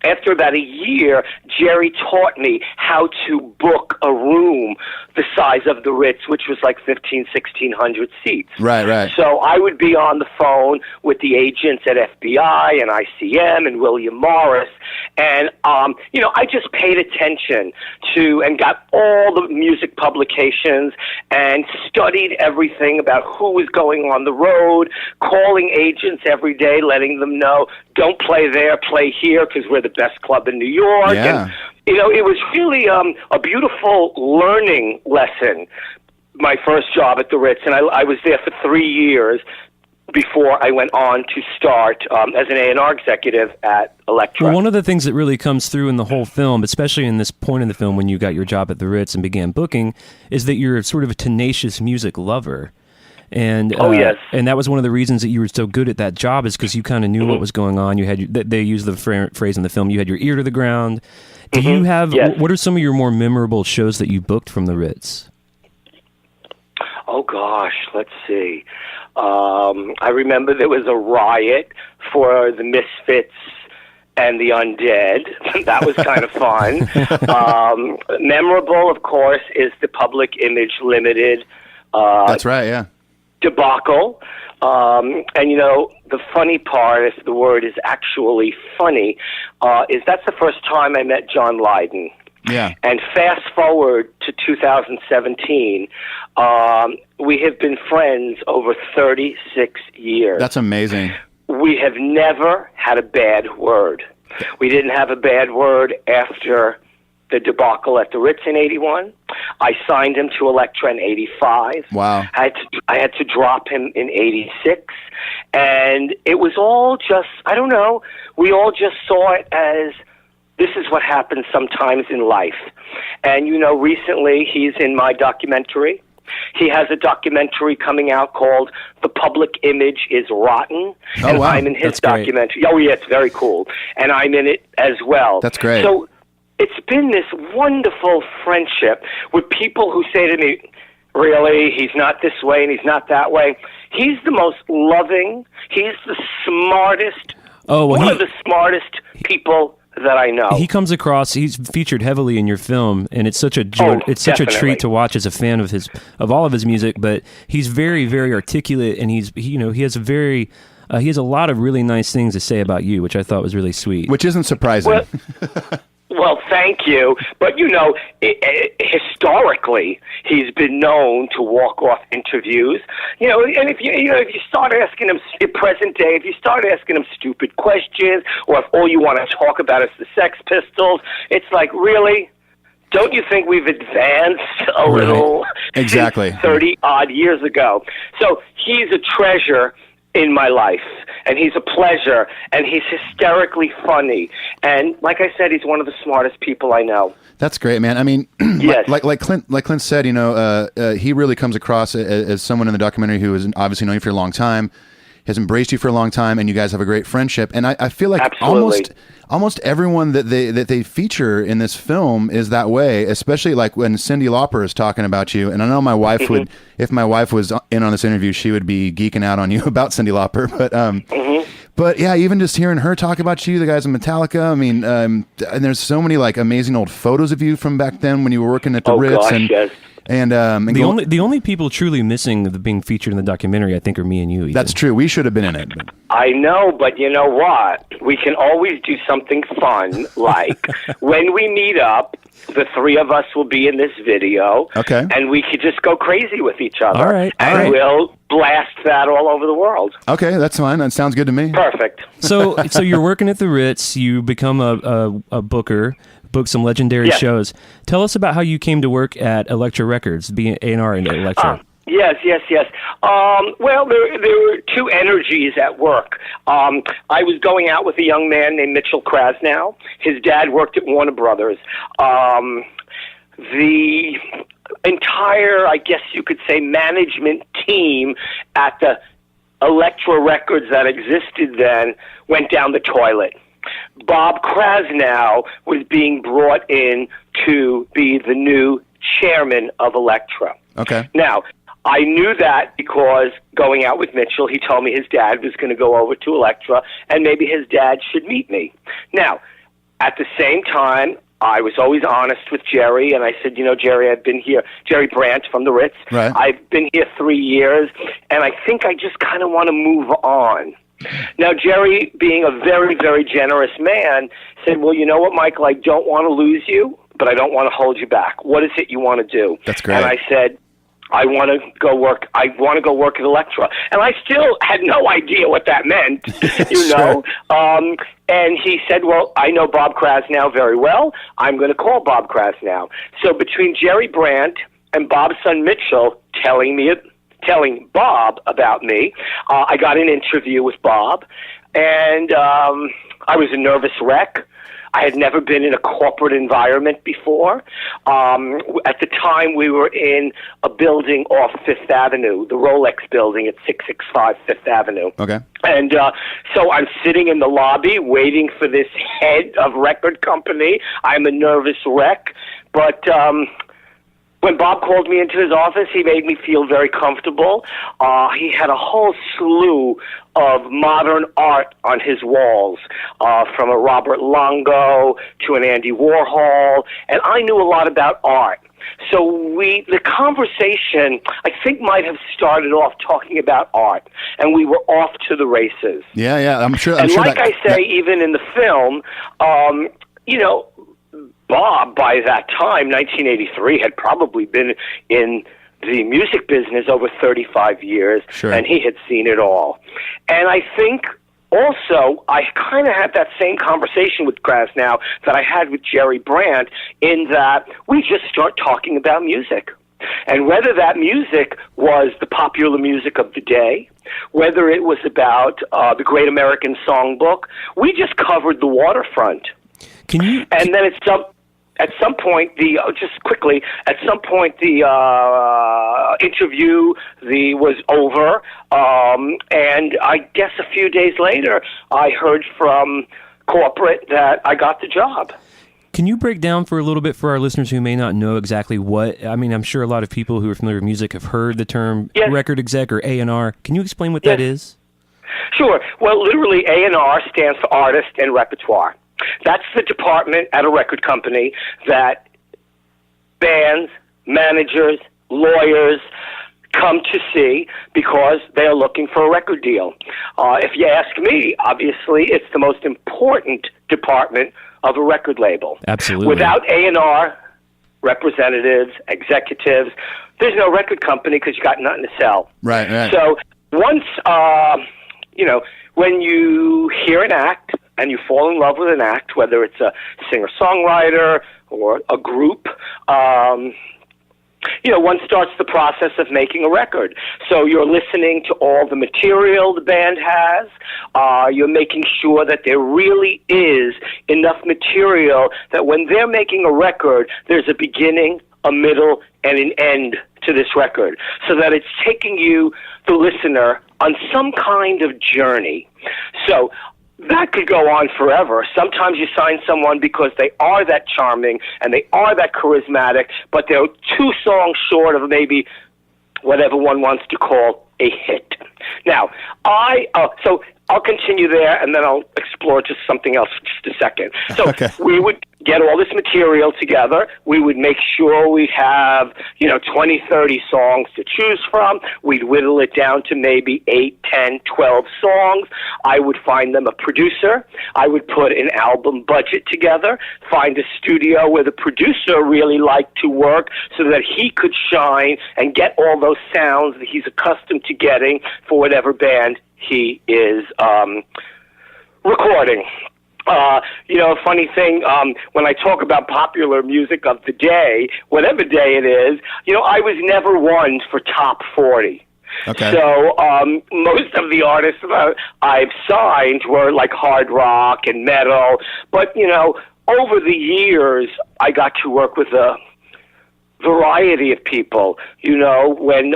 after about a year, Jerry taught me how to book a room the size of the Ritz, which was like 1,600 seats. Right. So I would be on the phone with the agents at FBI and ICM and William Morris, and I just paid attention to and got all the music publications and studied everything about who was going on the road, calling agents every day, letting them know, don't play there, play here, because we're the best club in New York. Yeah. And, it was really a beautiful learning lesson, my first job at the Ritz, and I was there for 3 years before I went on to start as an A&R executive at Elektra. Well, one of the things that really comes through in the whole film, especially in this point in the film when you got your job at the Ritz and began booking, is that you're sort of a tenacious music lover. And yes. And that was one of the reasons that you were so good at that job, is because you kind of knew what was going on. You had they use the phrase in the film, you had your ear to the ground. Do you have what are some of your more memorable shows that you booked from the Ritz? Oh gosh, let's see. I remember there was a riot for the Misfits and the Undead. That was kind of fun. Memorable, of course, is the Public Image Limited. That's right, yeah. Debacle. And the funny part, if the word is actually funny, is that's the first time I met John Lydon. Yeah. And fast forward to 2017, we have been friends over 36 years. That's amazing. We have never had a bad word. We didn't have a bad word after the debacle at the Ritz in 81. I signed him to Elektra in 85. Wow. I had to drop him in 86. And it was all just, I don't know, we all just saw it as this is what happens sometimes in life. And, recently he's in my documentary. He has a documentary coming out called The Public Image is Rotten. Oh, and wow. I'm in his That's great. documentary. Oh, yeah, it's very cool. And I'm in it as well. That's great. So it's been this wonderful friendship with people who say to me, really, he's not this way and he's not that way. He's the most loving. He's the smartest. One of the smartest people that I know. He comes across. He's featured heavily in your film, and it's such a joy. It's such a treat to watch as a fan of all of his music. But he's very, very articulate, and he has a lot of really nice things to say about you, which I thought was really sweet. Which isn't surprising. Well, thank you. But, historically, he's been known to walk off interviews. And if you start asking him, in present day, if you start asking him stupid questions, or if all you want to talk about is the Sex Pistols, it's like, really? Don't you think we've advanced a little Exactly. 30-odd years ago? So he's a treasure in my life, and he's a pleasure, and he's hysterically funny, and like I said, he's one of the smartest people I know. That's great, man. I mean, yes. like Clint said, he really comes across as someone in the documentary who has obviously known you for a long time, has embraced you for a long time, and you guys have a great friendship. And I feel like almost everyone that they feature in this film is that way, especially like when Cyndi Lauper is talking about you. And I know my wife would, if my wife was in on this interview, she would be geeking out on you about Cyndi Lauper. But yeah, even just hearing her talk about you, the guys in Metallica. I mean, and there's so many like amazing old photos of you from back then when you were working at the Ritz. Gosh, and yes. and The only people truly missing the being featured in the documentary, I think, are me and you. Ethan. That's true. We should have been in it. I know, but you know what? We can always do something fun, like when we meet up, the three of us will be in this video, Okay. and we could just go crazy with each other. All right, all and right. we'll blast that all over the world. Okay, that's fine. That sounds good to me. Perfect. So you're working at the Ritz. You become a booker, book some legendary Yes. shows. Tell us about how you came to work at Elektra Records, being A&R in Elektra. Yes. Well, there were two energies at work. I was going out with a young man named Mitchell Krasnow. His dad worked at Warner Brothers. The entire, I guess you could say, management team at the Elektra Records that existed then went down the toilet. Bob Krasnow was being brought in to be the new chairman of Elektra. Okay. Now, I knew that because going out with Mitchell, he told me his dad was going to go over to Elektra, and maybe his dad should meet me. Now, at the same time, I was always honest with Jerry, and I said, Jerry, I've been here. Jerry Brandt from the Ritz. Right. I've been here 3 years, and I think I just kind of want to move on. Now, Jerry, being a very, very generous man, said, well, you know what, Michael, I don't want to lose you, but I don't want to hold you back. What is it you want to do? That's great. And I said, I want to go work at Elektra. And I still had no idea what that meant, you know. And he said, well, I know Bob Krasnow very well. I'm going to call Bob Krasnow. So between Jerry Brandt and Bob's son Mitchell telling Bob about me, I got an interview with Bob, and I was a nervous wreck. I had never been in a corporate environment before. At the time, we were in a building off Fifth Avenue, the Rolex building at 665 Fifth Avenue. Okay. And so I'm sitting in the lobby waiting for this head of record company. I'm a nervous wreck. But when Bob called me into his office, he made me feel very comfortable. He had a whole slew of modern art on his walls, from a Robert Longo to an Andy Warhol, and I knew a lot about art. So the conversation, I think, might have started off talking about art, and we were off to the races. Yeah, I'm sure. Even in the film, Bob, by that time, 1983, had probably been in the music business over 35 years, Sure. and he had seen it all. And I think also I kind of had that same conversation with Krasnow that I had with Jerry Brandt, in that we just start talking about music. And whether that music was the popular music of the day, whether it was about the Great American Songbook, we just covered the waterfront. And then at some point, the interview was over, and I guess a few days later, I heard from corporate that I got the job. Can you break down for a little bit for our listeners who may not know exactly what? I mean, I'm sure a lot of people who are familiar with music have heard the term record exec or A&R. Can you explain what that is? Sure. Well, literally, A&R stands for Artist and Repertoire. That's the department at a record company that bands, managers, lawyers come to see because they are looking for a record deal. If you ask me, obviously, it's the most important department of a record label. Absolutely. Without A&R representatives, executives, there's no record company because you got nothing to sell. Right. So once, when you hear an act and you fall in love with an act, whether it's a singer-songwriter or a group, one starts the process of making a record. So you're listening to all the material the band has. You're making sure that there really is enough material that when they're making a record, there's a beginning, a middle, and an end to this record, so that it's taking you, the listener, on some kind of journey. So that could go on forever. Sometimes you sign someone because they are that charming and they are that charismatic, but they're 2 songs short of maybe whatever one wants to call a hit. Now, so I'll continue there, and then I'll explore just something else for just a second. So Okay. we would get all this material together. We would make sure we have, 20, 30 songs to choose from. We'd whittle it down to maybe 8, 10, 12 songs. I would find them a producer. I would put an album budget together, find a studio where the producer really liked to work so that he could shine and get all those sounds that he's accustomed to getting for whatever band he is recording. A funny thing, when I talk about popular music of the day, whatever day it is, I was never one for top 40. Okay. So most of the artists I've signed were like hard rock and metal. But, over the years, I got to work with a variety of people. When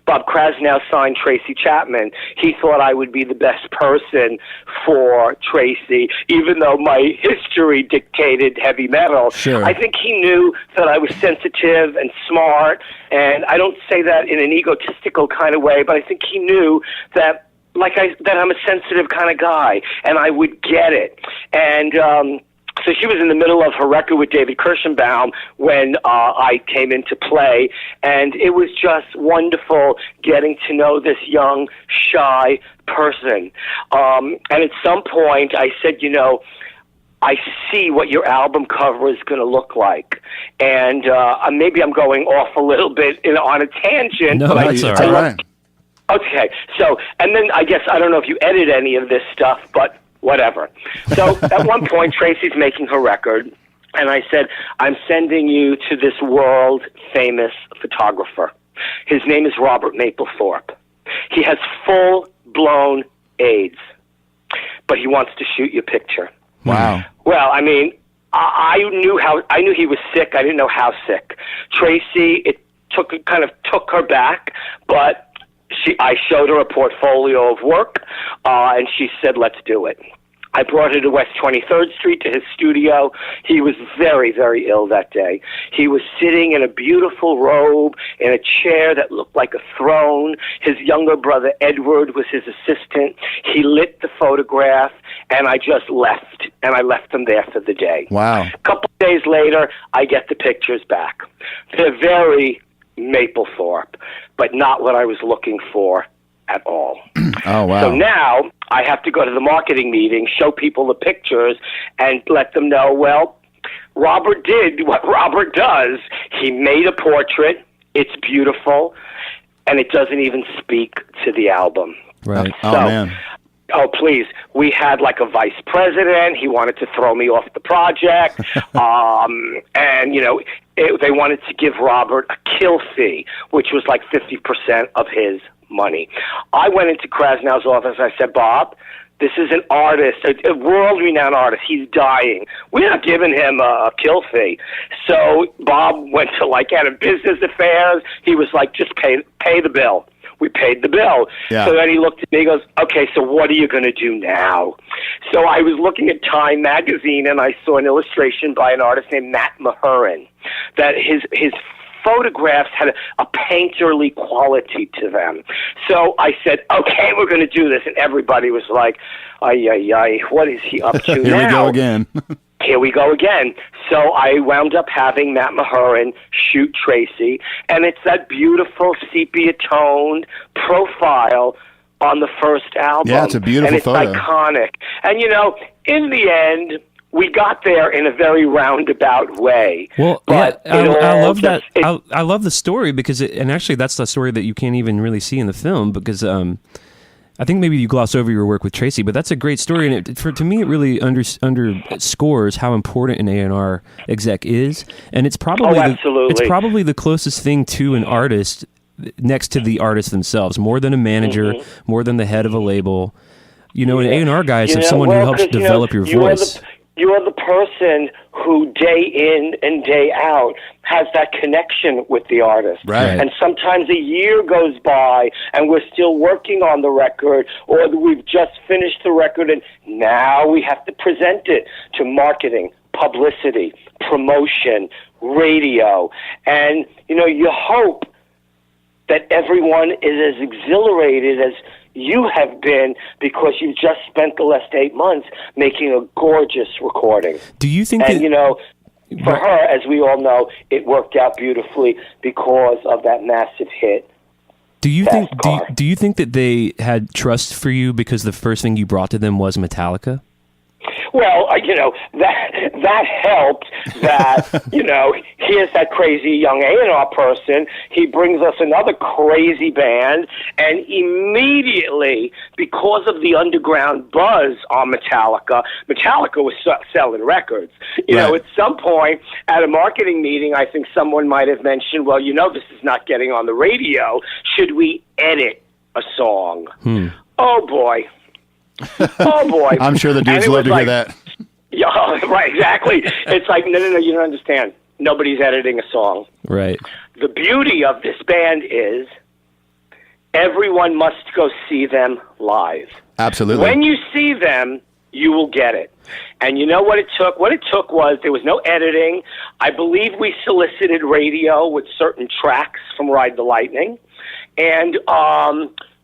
Bob Krasnow signed Tracy Chapman, he thought I would be the best person for Tracy, even though my history dictated heavy metal. Sure. I think he knew that I was sensitive and smart, and I don't say that in an egotistical kind of way, but I think he knew that that I'm a sensitive kind of guy, and I would get it. And so she was in the middle of her record with David Kirschenbaum when I came into play, and it was just wonderful getting to know this young, shy person. And at some point, I said, I see what your album cover is going to look like. And maybe I'm going off a little bit on a tangent. No, but that's all It's right. all right. Okay, so, and then I guess, I don't know if you edit any of this stuff, but whatever. So at one point, Tracy's making her record, and I said, I'm sending you to this world-famous photographer. His name is Robert Mapplethorpe. He has full-blown AIDS, but he wants to shoot your picture. Wow. Well, I mean, I knew he was sick. I didn't know how sick. Tracy, it kind of took her back, but I showed her a portfolio of work, and she said, let's do it. I brought her to West 23rd Street to his studio. He was very, very ill that day. He was sitting in a beautiful robe in a chair that looked like a throne. His younger brother, Edward, was his assistant. He lit the photograph, and I just left, and I left them there for the day. Wow. A couple of days later, I get the pictures back. They're very Mapplethorpe, but not what I was looking for at all. Oh, wow. So now I have to go to the marketing meeting, show people the pictures, and let them know, well, Robert did what Robert does. He made a portrait. It's beautiful, and it doesn't even speak to the album. Right. Oh, man. Oh, please. We had like a vice president. He wanted to throw me off the project. And, they wanted to give Robert a kill fee, which was like 50% of his money. I went into Krasnow's office. I said, Bob, this is an artist, a world-renowned artist. He's dying. We're not giving him a kill fee. So Bob went to out of business affairs. He was like, just pay the bill. We paid the bill. Yeah. So then he looked at me and goes, okay, so what are you going to do now? So I was looking at Time magazine, and I saw an illustration by an artist named Matt Mahurin that his photographs had a painterly quality to them. So I said, okay, we're going to do this. And everybody was like, ay, what is he up to Here now? we go again. Here we go again. So I wound up having Matt Mahurin shoot Tracy, and it's that beautiful sepia-toned profile on the first album. Yeah, it's a beautiful and it's photo. Iconic. And, in the end, we got there in a very roundabout way. Well, but yeah, I love that. I love the story because, and actually, that's the story that you can't even really see in the film because I think maybe you gloss over your work with Tracy, but that's a great story, and to me, it really underscores how important an A&R exec is, and it's probably the closest thing to an artist next to the artist themselves, more than a manager, more than the head of a label. An A&R guy is someone who helps develop your voice. You are the person who day in and day out has that connection with the artist. Right. And sometimes a year goes by and we're still working on the record, or we've just finished the record and now we have to present it to marketing, publicity, promotion, radio. And, you hope that everyone is as exhilarated as you have been because you just spent the last 8 months making a gorgeous recording. Do you think and, that... you know, for her, as we all know, it worked out beautifully because of that massive hit. Do you Fast think Car. do you think that they had trust for you because the first thing you brought to them was Metallica? Well, you know, that helped that, you know, here's that crazy young A&R person. He brings us another crazy band, and immediately, because of the underground buzz on Metallica was selling records. You know, at some point at a marketing meeting, I think someone might have mentioned, well, you know, this is not getting on the radio. Should we edit a song? Oh, boy. Oh, boy. I'm sure the dudes love to hear that. Yeah, right, exactly. It's like, no, you don't understand. Nobody's editing a song. Right. The beauty of this band is everyone must go see them live. Absolutely. When you see them, you will get it. And you know what it took? What it took was there was no editing. I believe we solicited radio with certain tracks from Ride the Lightning. And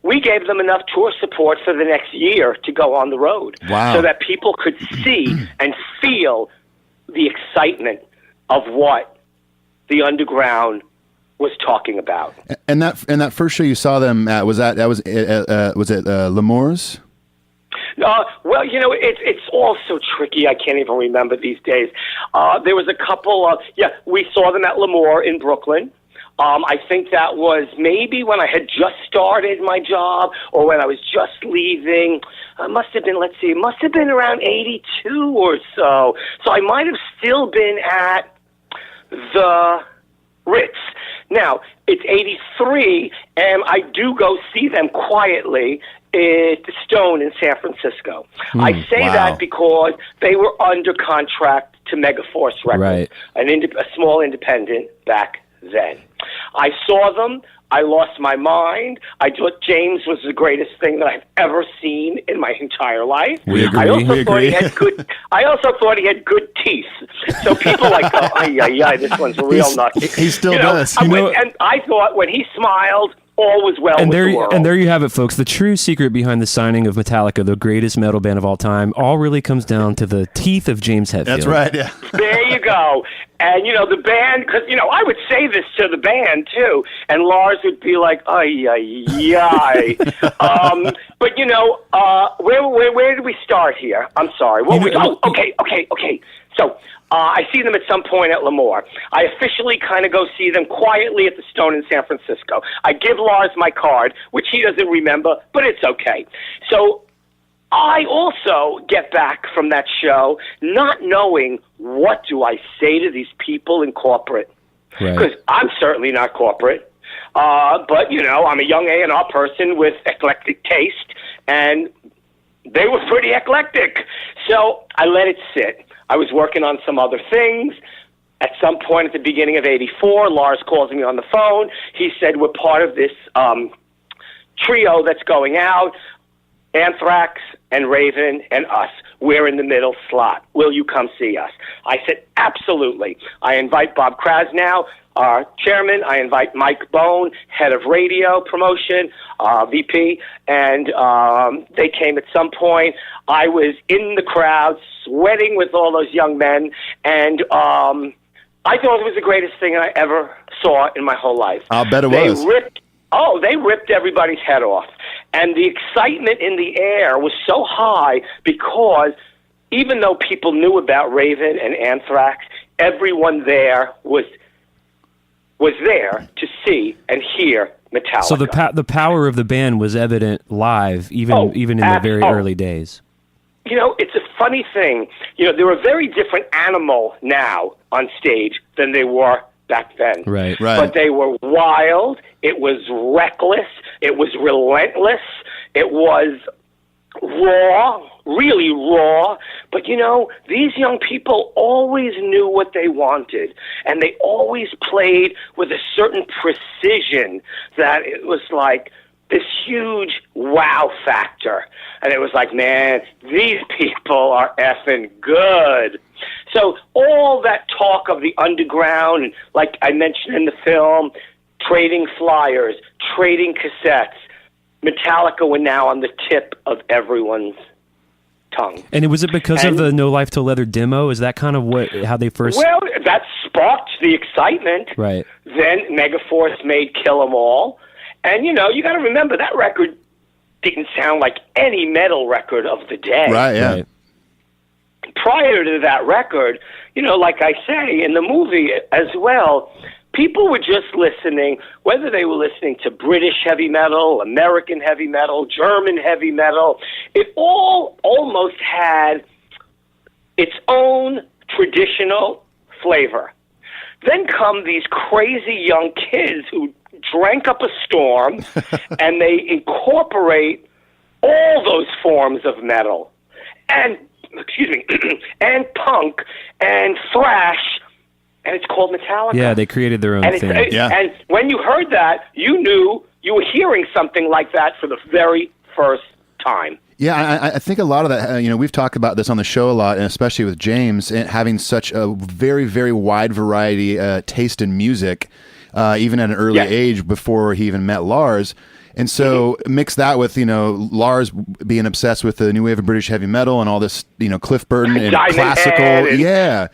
we gave them enough tour support for the next year to go on the road. Wow. So that people could see and feel the excitement of what the underground was talking about. And that first show you saw them at, was it L'Amour's? Well, you know, it's all so tricky. I can't even remember these days. There was a couple of, we saw them at L'Amour in Brooklyn. I think that was maybe when I had just started my job or when I was just leaving. It must have been around 82 or so. So I might have still been at the Ritz. Now, it's 83, and I do go see them quietly at the Stone in San Francisco. I say that because they were under contract to Megaforce Records, a small independent back then. I saw them. I lost my mind. I thought James was the greatest thing that I've ever seen in my entire life. We agree. I also thought he had good teeth. So people like go, this one's real nuts. He still does. And I thought when he smiled, all was well with the world. And there you have it, folks. The true secret behind the signing of Metallica, the greatest metal band of all time, all really comes down to the teeth of James Hetfield. That's right, yeah. There you go. And, you know, the band, because, you know, I would say this to the band, too, and Lars would be like, But, you know, where do we start here? I'm sorry. Okay. So, I see them at some point at L'Amour. I officially kind of go see them quietly at the Stone in San Francisco. I give Lars my card, which he doesn't remember, but it's okay. So I also get back from that show not knowing what do I say to these people in corporate. Because I'm certainly not corporate. But, you know, I'm a young A&R person with eclectic taste, and they were pretty eclectic. So I let it sit. I was working on some other things. At some point at the beginning of 84, Lars calls me on the phone. He said, we're part of this trio that's going out, Anthrax and Raven and us. We're in the middle slot. Will you come see us? I said, absolutely. I invite Bob Krasnow, our chairman. I invite Mike Bone, head of radio promotion, VP, and they came at some point. I was in the crowd, sweating with all those young men, and I thought it was the greatest thing I ever saw in my whole life. I'll bet it was. They ripped everybody's head off. And the excitement in the air was so high because even though people knew about Raven and Anthrax, everyone there was there to see and hear Metallica. So the power of the band was evident live, even in the very early days. You know, it's a funny thing. You know, they're a very different animal now on stage than they were back then. Right. But they were wild. It was reckless. It was relentless. It was raw, really raw. But, you know, these young people always knew what they wanted, and they always played with a certain precision that it was like this huge wow factor. And it was like, man, these people are effing good. So all that talk of the underground, and like I mentioned in the film, trading flyers, trading cassettes. Metallica were now on the tip of everyone's tongue. And was it because of the No Life Till Leather demo? Is that kind of how they first... Well, that sparked the excitement. Right. Then Megaforce made Kill 'Em All. And, you got to remember, that record didn't sound like any metal record of the day. Right, yeah. Right. Prior to that record, like I say, in the movie as well, people were just listening, whether they were listening to British heavy metal, American heavy metal, German heavy metal, it all almost had its own traditional flavor. Then come these crazy young kids who drank up a storm, and they incorporate all those forms of metal, and and punk, and thrash, and it's called Metallica. Yeah, they created their own thing. And when you heard that, you knew you were hearing something like that for the very first time. Yeah, I think a lot of that, we've talked about this on the show a lot, and especially with James, having such a very, very wide variety taste in music, even at an early age before he even met Lars. And so mix that with, Lars being obsessed with the new wave of British heavy metal and all this, Cliff Burton and Diamond classical. Head and, yeah.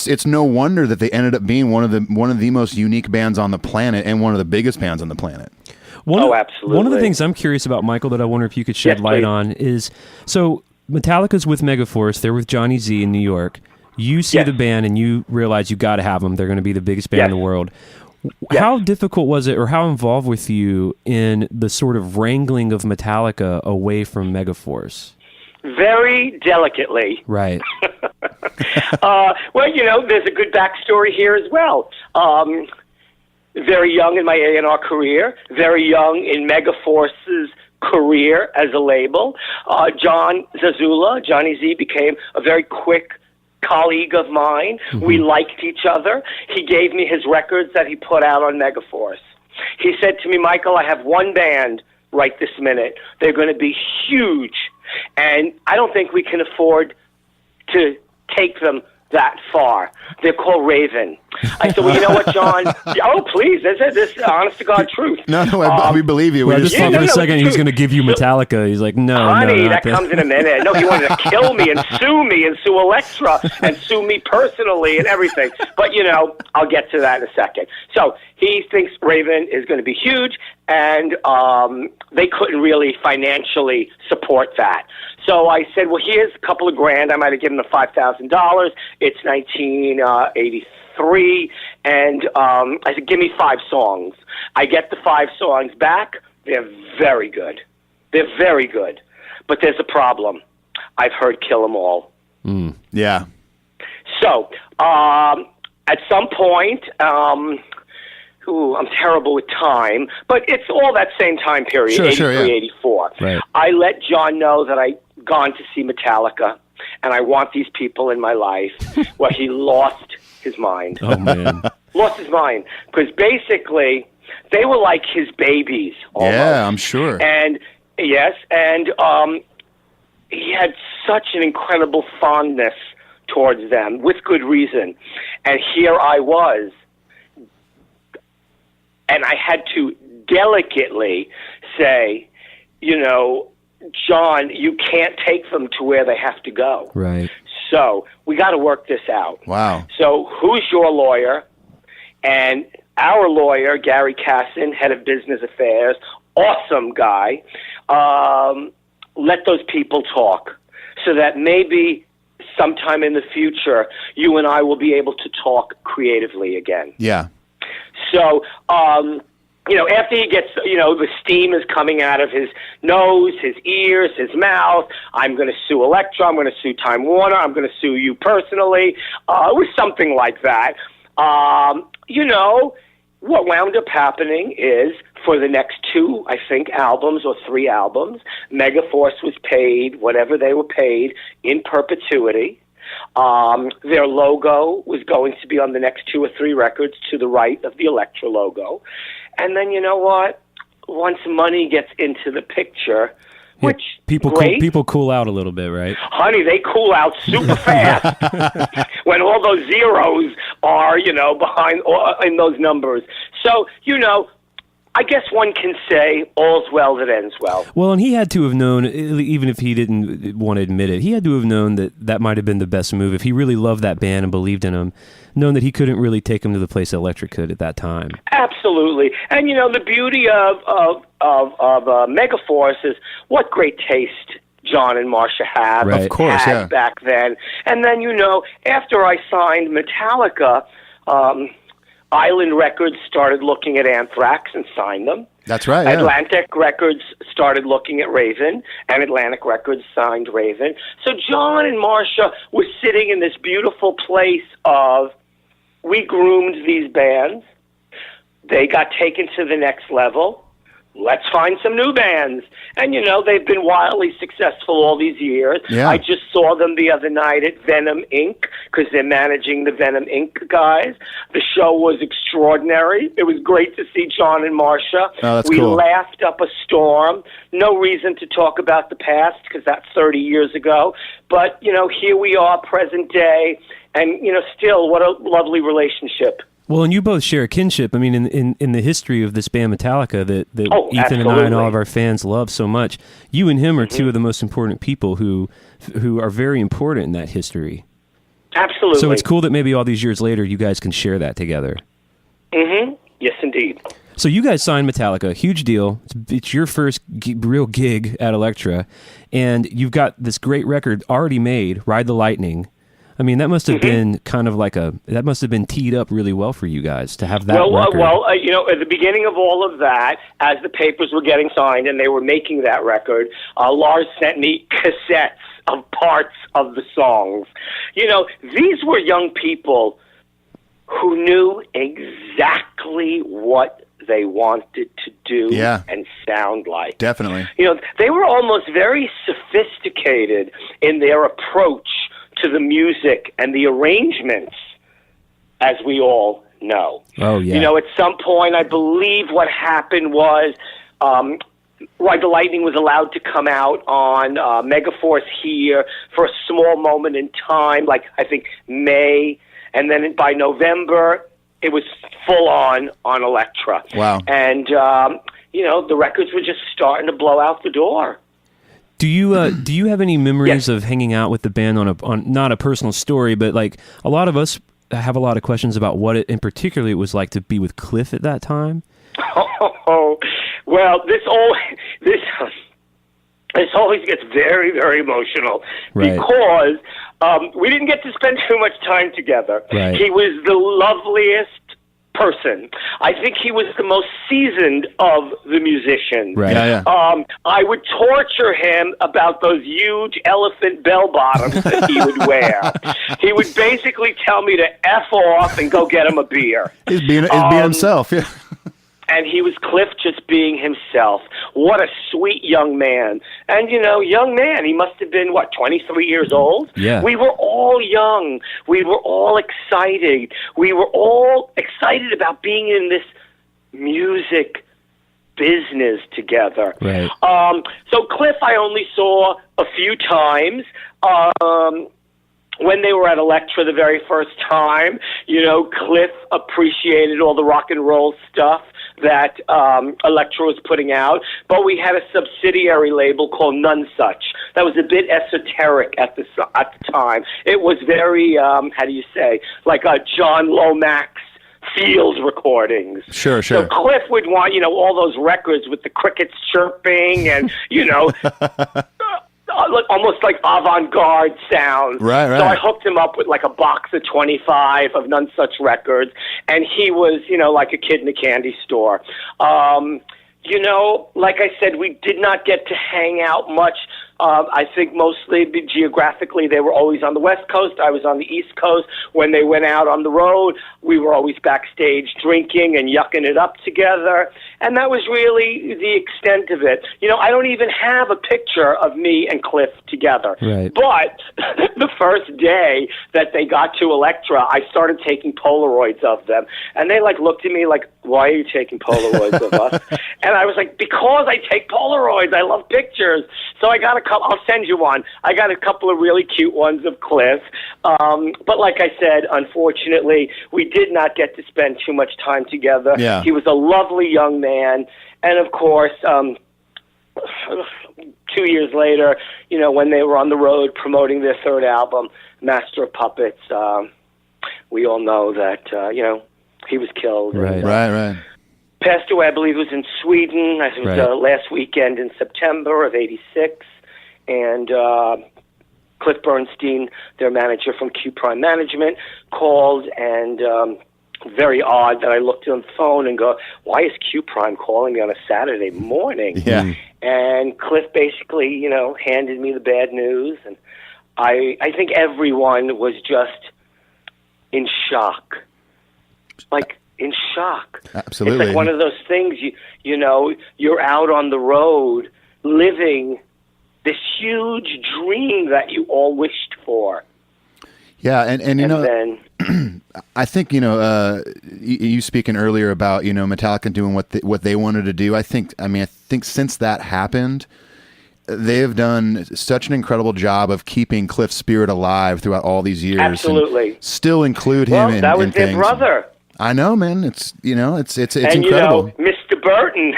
It's no wonder that they ended up being one of the most unique bands on the planet and one of the biggest bands on the planet. Absolutely. One of the things I'm curious about, Michael, that I wonder if you could shed light on is, so Metallica's with Megaforce, they're with Johnny Z in New York. You see the band and you realize you got to have them. They're going to be the biggest band in the world. How difficult was it, or how involved with you in the sort of wrangling of Metallica away from Megaforce? Very delicately. Right. Well, there's a good backstory here as well. Very young in my A&R career, very young in Megaforce's career as a label. John Zazula, Johnny Z, became a very quick colleague of mine. Mm-hmm. We liked each other. He gave me his records that he put out on Megaforce. He said to me, Michael, I have one band right this minute. They're going to be huge, and I don't think we can afford to take them that far. They're called Raven. I said, well, you know what, John? Oh, please. This is honest to God truth. No, we believe you. I just thought for a second he's going to give you Metallica. He's like, no, honey, no, that comes in a minute. No, he wanted to kill me and sue Elektra and sue me personally and everything. But, I'll get to that in a second. So he thinks Raven is going to be huge, and they couldn't really financially support that. So I said, well, here's a couple of grand. I might have given them $5,000. It's 1983. And I said, give me 5 songs. I get the 5 songs back. They're very good. They're very good. But there's a problem. I've heard Kill 'Em All. Yeah. So at some point... I'm terrible with time, but it's all that same time period, 83, 84. Right. I let John know that I'd gone to see Metallica, and I want these people in my life. Well, he lost his mind. Oh, man. Lost his mind, because basically they were like his babies almost. Yeah, I'm sure. And, yes, and he had such an incredible fondness towards them, with good reason. And here I was, and I had to delicately say, John, you can't take them to where they have to go. Right. So we got to work this out. Wow. So who's your lawyer? And our lawyer, Gary Casson, head of business affairs, awesome guy. Let those people talk so that maybe sometime in the future you and I will be able to talk creatively again. Yeah. So, after he gets, the steam is coming out of his nose, his ears, his mouth, I'm going to sue Elektra, I'm going to sue Time Warner, I'm going to sue you personally. It was something like that. What wound up happening is for the next 2, I think, albums or 3 albums, Megaforce was paid whatever they were paid in perpetuity. Their logo was going to be on the next 2 or 3 records to the right of the Elektra logo. And then, you know what? Once money gets into the picture, which people cool out a little bit, right? Honey, they cool out super fast when all those zeros are, behind in those numbers. So, I guess one can say all's well that ends well. Well, and he had to have known, even if he didn't want to admit it, he had to have known that might have been the best move. If he really loved that band and believed in them, known that he couldn't really take them to the place that Elektra could at that time. Absolutely. And, the beauty of Megaforce is what great taste John and Marcia had, Right. Of course, yeah. back then. And then, after I signed Metallica, Island Records started looking at Anthrax and signed them. That's right, yeah. Atlantic Records started looking at Raven, and Atlantic Records signed Raven. So John and Marcia were sitting in this beautiful place of, we groomed these bands. They got taken to the next level. Let's find some new bands. And, they've been wildly successful all these years. Yeah. I just saw them the other night at Venom Inc., because they're managing the Venom Inc. guys. The show was extraordinary. It was great to see John and Marcia. Oh, that's we cool. laughed up a storm. No reason to talk about the past, because that's 30 years ago. But, here we are, present day, and, still, what a lovely relationship. Well, and you both share a kinship. I mean, in the history of this band Metallica that Ethan absolutely. and I and all of our fans love so much, you and him are two of the most important people who are very important in that history. Absolutely. So it's cool that maybe all these years later you guys can share that together. Mm-hmm. Yes, indeed. So you guys signed Metallica, huge deal. It's your first real gig at Elektra, and you've got this great record already made, Ride the Lightning. I mean, that must have been kind of like that must have been teed up really well for you guys to have that record. At the beginning of all of that, as the papers were getting signed and they were making that record, Lars sent me cassettes of parts of the songs. These were young people who knew exactly what they wanted to do and sound like. Definitely. They were almost very sophisticated in their approach to the music and the arrangements, as we all know. Oh, yeah. At some point, I believe what happened was Ride the Lightning was allowed to come out on Megaforce here for a small moment in time, like I think May, and then by November, it was full on Elektra. Wow. And, the records were just starting to blow out the door. Do you have any memories of hanging out with the band on not a personal story, but like a lot of us have a lot of questions about what it in particular it was like to be with Cliff at that time? Oh, well, this always gets very, very emotional because we didn't get to spend too much time together. Right. He was the loveliest person. I think he was the most seasoned of the musicians. Right. Yeah. I would torture him about those huge elephant bell bottoms that he would wear. He would basically tell me to F off and go get him a beer. He's being himself. Yeah. And he was Cliff just being himself. What a sweet young man. And, young man, he must have been, 23 years old? Yeah. We were all young. We were all excited. We were all excited about being in this music business together. Right. So Cliff I only saw a few times. When they were at Elektra the very first time, Cliff appreciated all the rock and roll stuff that Elektra was putting out, but we had a subsidiary label called None Such. That was a bit esoteric at the time. It was very, like John Lomax Fields recordings. Sure. So Cliff would want, all those records with the crickets chirping and, almost like avant-garde sounds. Right. So I hooked him up with like a box of 25 of None Such records, and he was, like a kid in a candy store. Like I said, we did not get to hang out much. I think mostly geographically they were always on the West Coast. I was on the East Coast. When they went out on the road, we were always backstage drinking and yucking it up together. And that was really the extent of it. I don't even have a picture of me and Cliff together. Right. But the first day that they got to Elektra, I started taking Polaroids of them. And they looked at me like, why are you taking Polaroids of us? And I was like, because I take Polaroids. I love pictures. So I got a couple. I'll send you one. I got a couple of really cute ones of Cliff. But like I said, unfortunately, we did not get to spend too much time together. Yeah. He was a lovely young man, and of course, 2 years later, when they were on the road promoting their third album, Master of Puppets, we all know that he was killed. Right. And, Right. passed away, I believe it was in Sweden. I think it was last weekend in September of '86. And Cliff Bernstein, their manager from Q Prime Management, called, and very odd that I looked on the phone and go, why is Q Prime calling me on a Saturday morning? Yeah. And Cliff basically, handed me the bad news. And I think everyone was just in shock. Like, in shock. Absolutely. It's like one of those things, you're out on the road living this huge dream that you all wished for. Yeah, and then I think you speaking earlier about Metallica doing what they wanted to do. I think since that happened, they have done such an incredible job of keeping Cliff's spirit alive throughout all these years. Absolutely. And still include him in that was in their things. brother. I know, man. It's it's And incredible. Mr. Burton,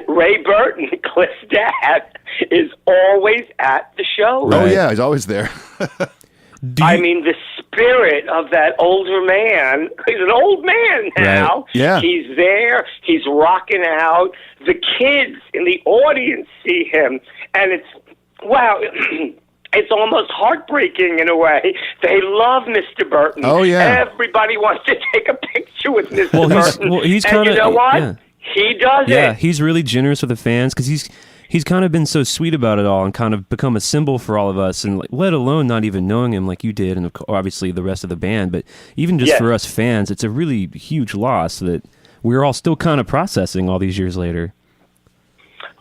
Ray Burton, Cliff's dad, is always at the show. Oh yeah, he's always there. I mean, the spirit of that older man, he's an old man now. Right. Yeah. He's there, he's rocking out. The kids in the audience see him, and it's, wow, it's almost heartbreaking in a way. They love Mr. Burton. Oh, yeah. Everybody wants to take a picture with Mr. Well, Burton. he's and kinda, you know what? yeah. He does Yeah, it. he's really generous with the fans because he's kind of been so sweet about it all and kind of become a symbol for all of us, and let alone not even knowing him like you did, and obviously the rest of the band, but even just for us fans, it's a really huge loss that we're all still kind of processing all these years later.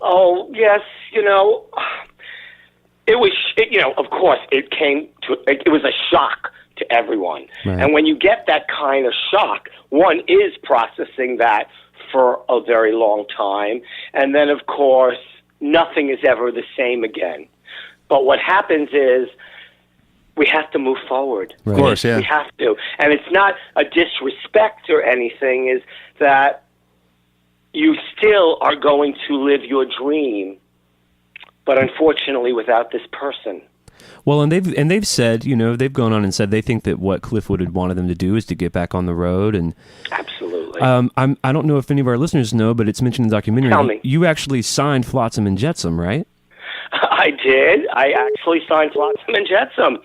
Oh, yes, it was, of course, it was a shock to everyone. Right. And when you get that kind of shock, one is processing that for a very long time. And then, of course, nothing is ever the same again. But what happens is we have to move forward. Right. Of course, yeah. We have to. And it's not a disrespect or anything, is that you still are going to live your dream, but unfortunately without this person. Well, and they've said, they've gone on and said they think that what Cliff would have wanted them to do is to get back on the road. And Absolutely. I don't know if any of our listeners know, but it's mentioned in the documentary. Tell me. You actually signed Flotsam and Jetsam, right? I did. I actually signed Flotsam and Jetsam.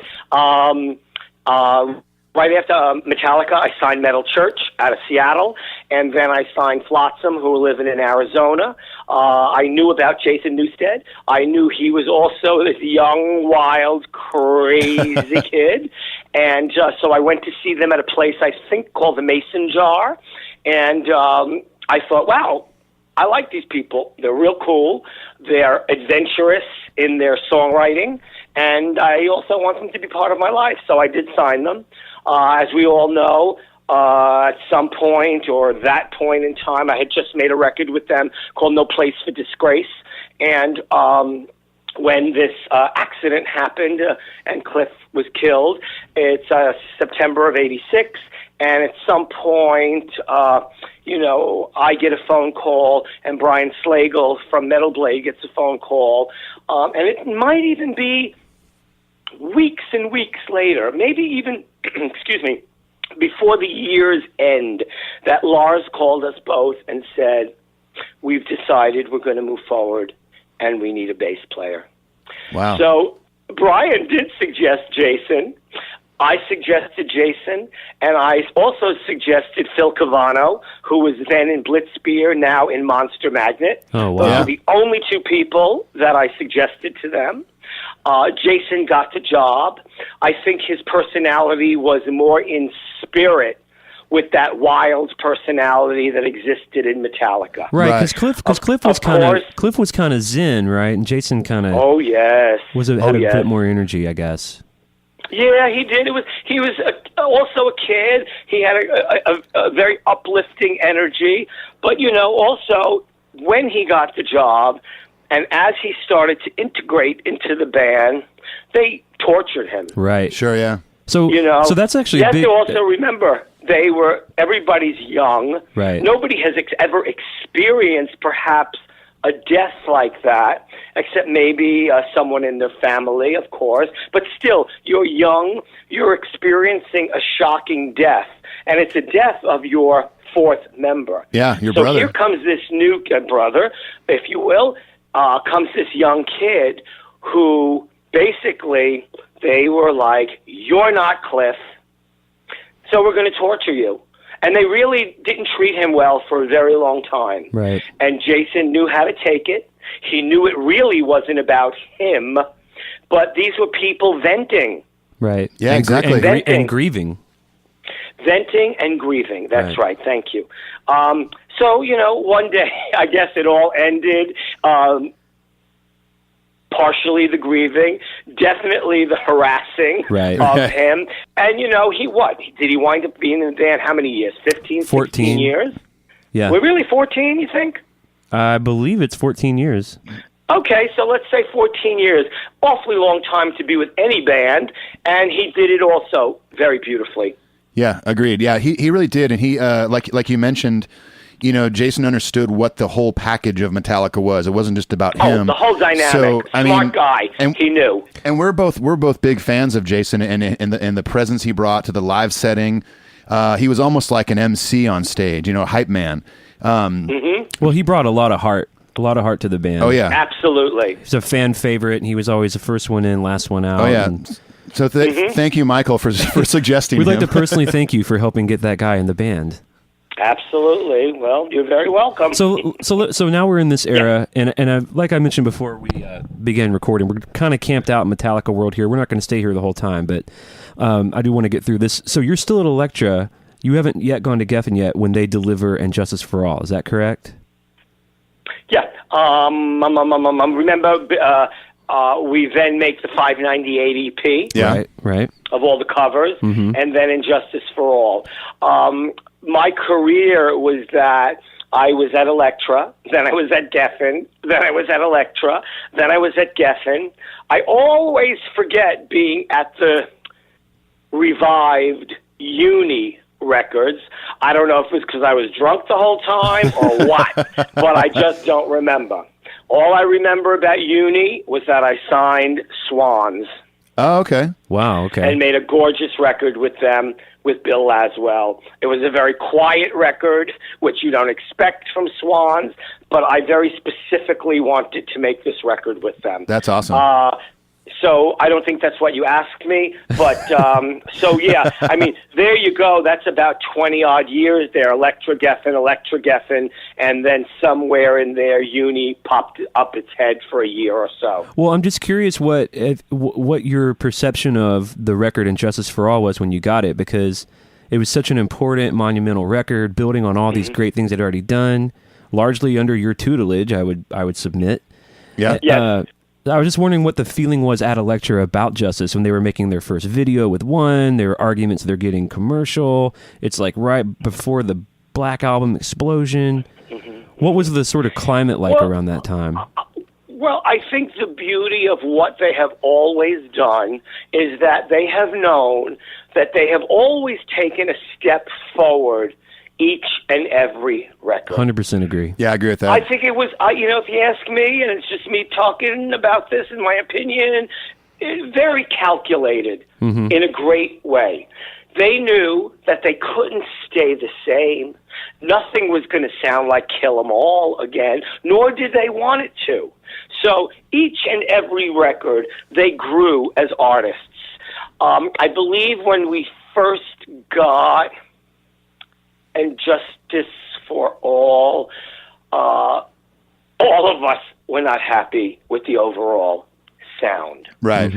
Right after Metallica, I signed Metal Church out of Seattle, and then I signed Flotsam, who were living in Arizona. I knew about Jason Newsted. I knew he was also this young, wild, crazy kid. And so I went to see them at a place I think called the Mason Jar. And I thought, wow, I like these people. They're real cool. They're adventurous in their songwriting. And I also want them to be part of my life. So I did sign them. As we all know, at some point or that point in time, I had just made a record with them called No Place for Disgrace. And when this accident happened and Cliff was killed, it's September of '86. And at some point, I get a phone call, and Brian Slagle from Metal Blade gets a phone call. And it might even be weeks and weeks later, maybe even, excuse me, before the year's end, that Lars called us both and said, we've decided we're going to move forward and we need a bass player. Wow. So Brian did suggest Jason. I suggested Jason, and I also suggested Phil Cavano, who was then in Blitzbeer, now in Monster Magnet. Oh, wow. Those were the only two people that I suggested to them. Jason got the job. I think his personality was more in spirit with that wild personality that existed in Metallica. Right, because Cliff was kind of zen, right, and Jason kind of had a bit more energy, I guess. Yeah, he did. He was also a kid. He had a very uplifting energy, but also when he got the job, And as he started to integrate into the band, they tortured him. Right. Sure, yeah. So, so that's actually you a big... have to also remember, everybody's young. Right. Nobody has ever experienced perhaps a death like that, except maybe someone in their family, of course. But still, you're young, you're experiencing a shocking death, and it's a death of your fourth member. Yeah, your so brother. Here comes this new brother, if you will, comes this young kid who basically they were like, you're not Cliff, so we're going to torture you. And they really didn't treat him well for a very long time. Right. And Jason knew how to take it. He knew it really wasn't about him, but these were people venting. Right. Yeah, exactly. And grieving. Venting and grieving. That's right. Thank you. So, one day, I guess it all ended. Partially the grieving, definitely the harassing of him. And, did he wind up being in the band how many years? 15, 16 years? Yeah. We're really 14, you think? I believe it's 14 years. Okay, so let's say 14 years. Awfully long time to be with any band, and he did it also very beautifully. Yeah, agreed. Yeah, he really did. And he, like you mentioned, Jason understood what the whole package of Metallica was. It wasn't just about him. The whole dynamic. So, Smart guy. And he knew. And we're both big fans of Jason and the presence he brought to the live setting. He was almost like an MC on stage, a hype man. Well, he brought a lot of heart to the band. Oh yeah, absolutely. He's a fan favorite, and he was always the first one in, last one out. Oh yeah. So thank you, Michael, for suggesting. We'd like him. to personally thank you for helping get that guy in the band. Absolutely. Well, you're very welcome. So now we're in this era, and like I mentioned before we began recording, we're kind of camped out in Metallica world here. We're not going to stay here the whole time, but I do want to get through this. So you're still at Elektra. You haven't yet gone to Geffen yet when they deliver And Justice for All. Is that correct? Yeah. Remember, we then make the 598 EP. Yeah. Right. Of all the covers, and then And Justice for All. My career was that I was at Elektra, then I was at Geffen, then I was at Elektra, then I was at Geffen. I always forget being at the revived Uni Records. I don't know if it was because I was drunk the whole time or what, but I just don't remember. All I remember about Uni was that I signed Swans. Oh, okay. Wow, okay. And made a gorgeous record with them, with Bill Laswell. It was a very quiet record, which you don't expect from Swans, but I very specifically wanted to make this record with them. That's awesome. So I don't think that's what you asked me, but so yeah, I mean, there you go. That's about 20-odd years there, Elektra Geffen, and then somewhere in there, Uni popped up its head for a year or so. Well, I'm just curious what your perception of the record And Justice for All was when you got it, because it was such an important, monumental record, building on all these great things they'd already done, largely under your tutelage, I would submit. Yeah. Yes. I was just wondering what the feeling was at Elektra about Justice when they were making their first video with One. There were arguments they're getting commercial. It's like right before the Black Album explosion. What was the sort of climate like around that time? Well, I think the beauty of what they have always done is that they have known that they have always taken a step forward each and every record. 100% agree. Yeah, I agree with that. I think it was, if you ask me, and it's just me talking about this in my opinion, very calculated in a great way. They knew that they couldn't stay the same. Nothing was going to sound like Kill 'Em All again, nor did they want it to. So each and every record, they grew as artists. I believe when we first got And Justice for All of us were not happy with the overall sound. Right.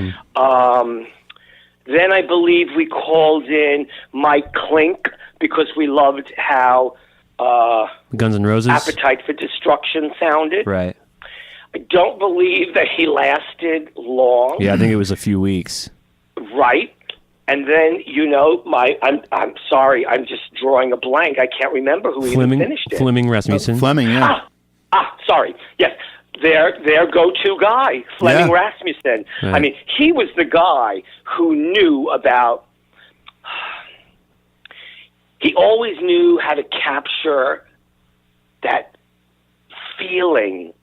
Then I believe we called in Mike Klink because we loved how Guns N' Roses? Appetite for Destruction sounded. Right. I don't believe that he lasted long. Yeah, I think it was a few weeks. Right. And then, I'm sorry, I'm just drawing a blank. I can't remember who even finished it. Fleming Rasmussen. Fleming, yeah. Sorry. Yes. their go-to guy, Fleming Yeah. Rasmussen. Right. I mean, he was the guy who knew about. He always knew how to capture that feeling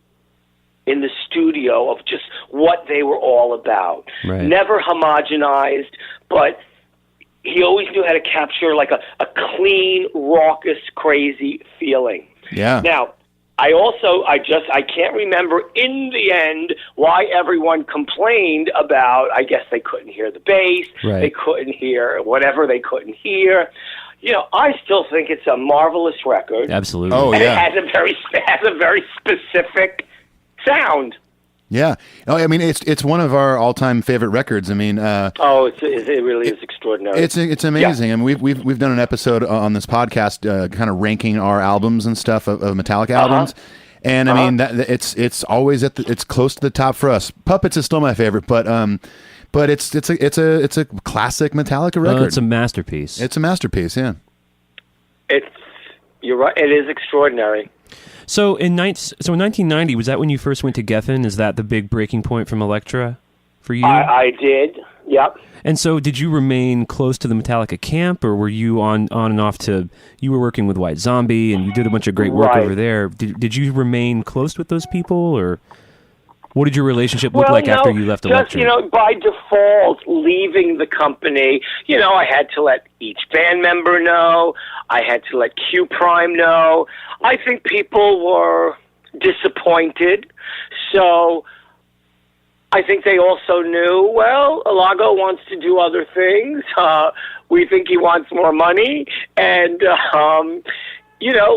in the studio of just what they were all about. Right. Never homogenized, but he always knew how to capture like a clean, raucous, crazy feeling. Yeah. Now, I can't remember in the end why everyone complained about, I guess they couldn't hear the bass, Right. they couldn't hear whatever they couldn't hear. You know, I still think it's a marvelous record. Absolutely. Oh, And yeah. it has a very specific sound. Yeah. Oh, I mean, it's one of our all-time favorite records. I mean, It really is extraordinary. it's amazing. Yeah. I mean, we've done an episode on this podcast, kind of ranking our albums and stuff of Metallica albums, and I mean that it's always it's close to the top for us. Puppets is still my favorite, but it's a classic Metallica record. It's a masterpiece. It's a masterpiece. Yeah. You're right. It is extraordinary. So in 1990, was that when you first went to Geffen? Is that the big breaking point from Elektra for you? I did. Yep. And so did you remain close to the Metallica camp, or were you on and off to, you were working with White Zombie and you did a bunch of great work Right. over there. Did you remain close with those people, or what did your relationship look like after you left Elektra? Just, by default, leaving the company, I had to let each band member know. I had to let Q Prime know. I think people were disappointed. So I think they also knew, well, Alago wants to do other things. We think he wants more money. And,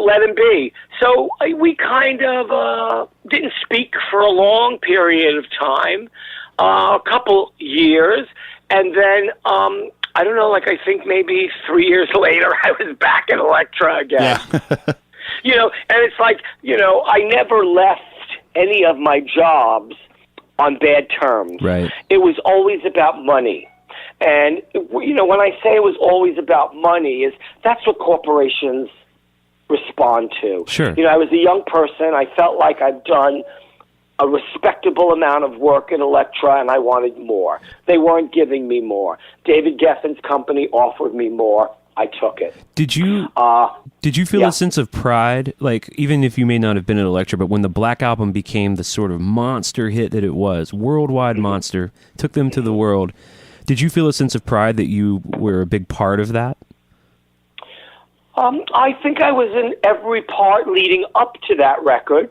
let him be. So we kind of didn't speak for a long period of time, a couple years, and then I don't know, I think maybe 3 years later, I was back at Elektra again. Yeah. And it's I never left any of my jobs on bad terms. Right. It was always about money. And, when I say it was always about money, that's what corporations respond to. Sure. I was a young person. I felt like I'd done a respectable amount of work at Elektra, and I wanted more. They weren't giving me more. David Geffen's company offered me more. I took it. Did you feel yeah. a sense of pride, even if you may not have been at Elektra, but when the Black Album became the sort of monster hit that it was, worldwide monster, took them to the world, did you feel a sense of pride that you were a big part of that? I think I was in every part leading up to that record.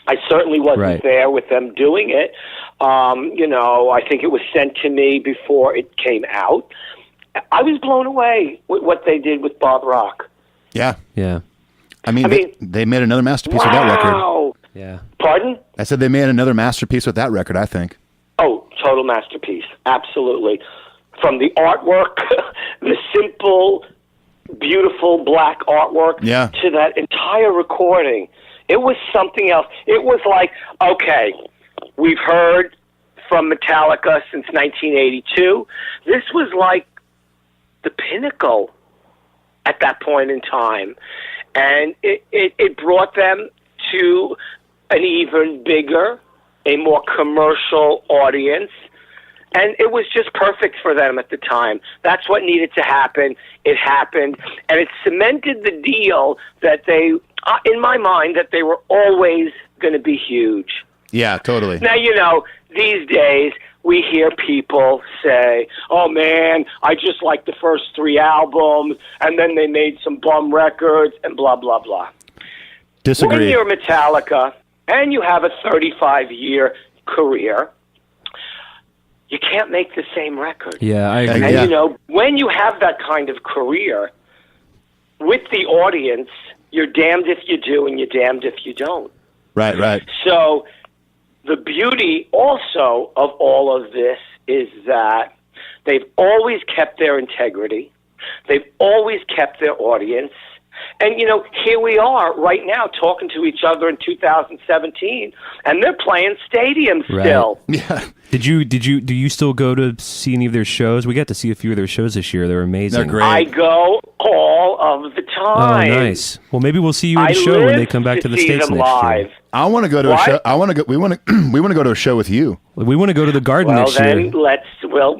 I certainly wasn't Right. there with them doing it. I think it was sent to me before it came out. I was blown away with what they did with Bob Rock. Yeah. Yeah. I mean, they made another masterpiece with that record. Wow. Yeah. Pardon? I said they made another masterpiece with that record, I think. Oh, total masterpiece. Absolutely. From the artwork, the simple, beautiful black artwork, Yeah. to that entire recording. It was something else. It was like, okay, we've heard from Metallica since 1982. This was like the pinnacle at that point in time. And it brought them to an even bigger, a more commercial audience. And it was just perfect for them at the time. That's what needed to happen. It happened. And it cemented the deal that they, in my mind, that they were always going to be huge. Yeah, totally. Now, these days, we hear people say, oh, man, I just like the first 3 albums, and then they made some bum records, and blah, blah, blah. Disagree. When you're Metallica, and you have a 35-year career, you can't make the same record. Yeah, I agree. And, Yeah. when you have that kind of career with the audience, you're damned if you do and you're damned if you don't. Right. So the beauty also of all of this is that they've always kept their integrity. They've always kept their audience. And, here we are right now talking to each other in 2017, and they're playing stadiums Right. still. Yeah. Do you still go to see any of their shows? We got to see a few of their shows this year. They're amazing. They're great. I go all of the Oh, time. nice. Well, maybe we'll see you at I a show when live they come back to the see States them next live. year. I want to go to a What? show. I want to go. We want to. We want to go to a show with you. We want to go to the Garden Well, next then year. we'll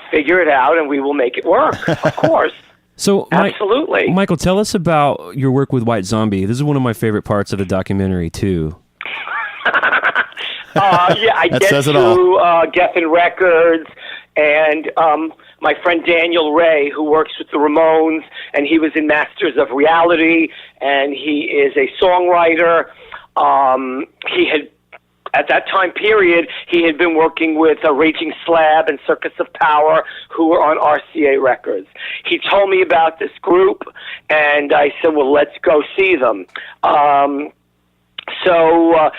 figure it out, and we will make it work. Of course. So, Absolutely. Michael, tell us about your work with White Zombie. This is one of my favorite parts of the documentary, too. Yeah, I That get says it to Geffen Records, and my friend Daniel Ray, who works with the Ramones, and he was in Masters of Reality, and he is a songwriter. He had, at that time period, he had been working with Raging Slab and Circus of Power, who were on RCA Records. He told me about this group, and I said, well, let's go see them. So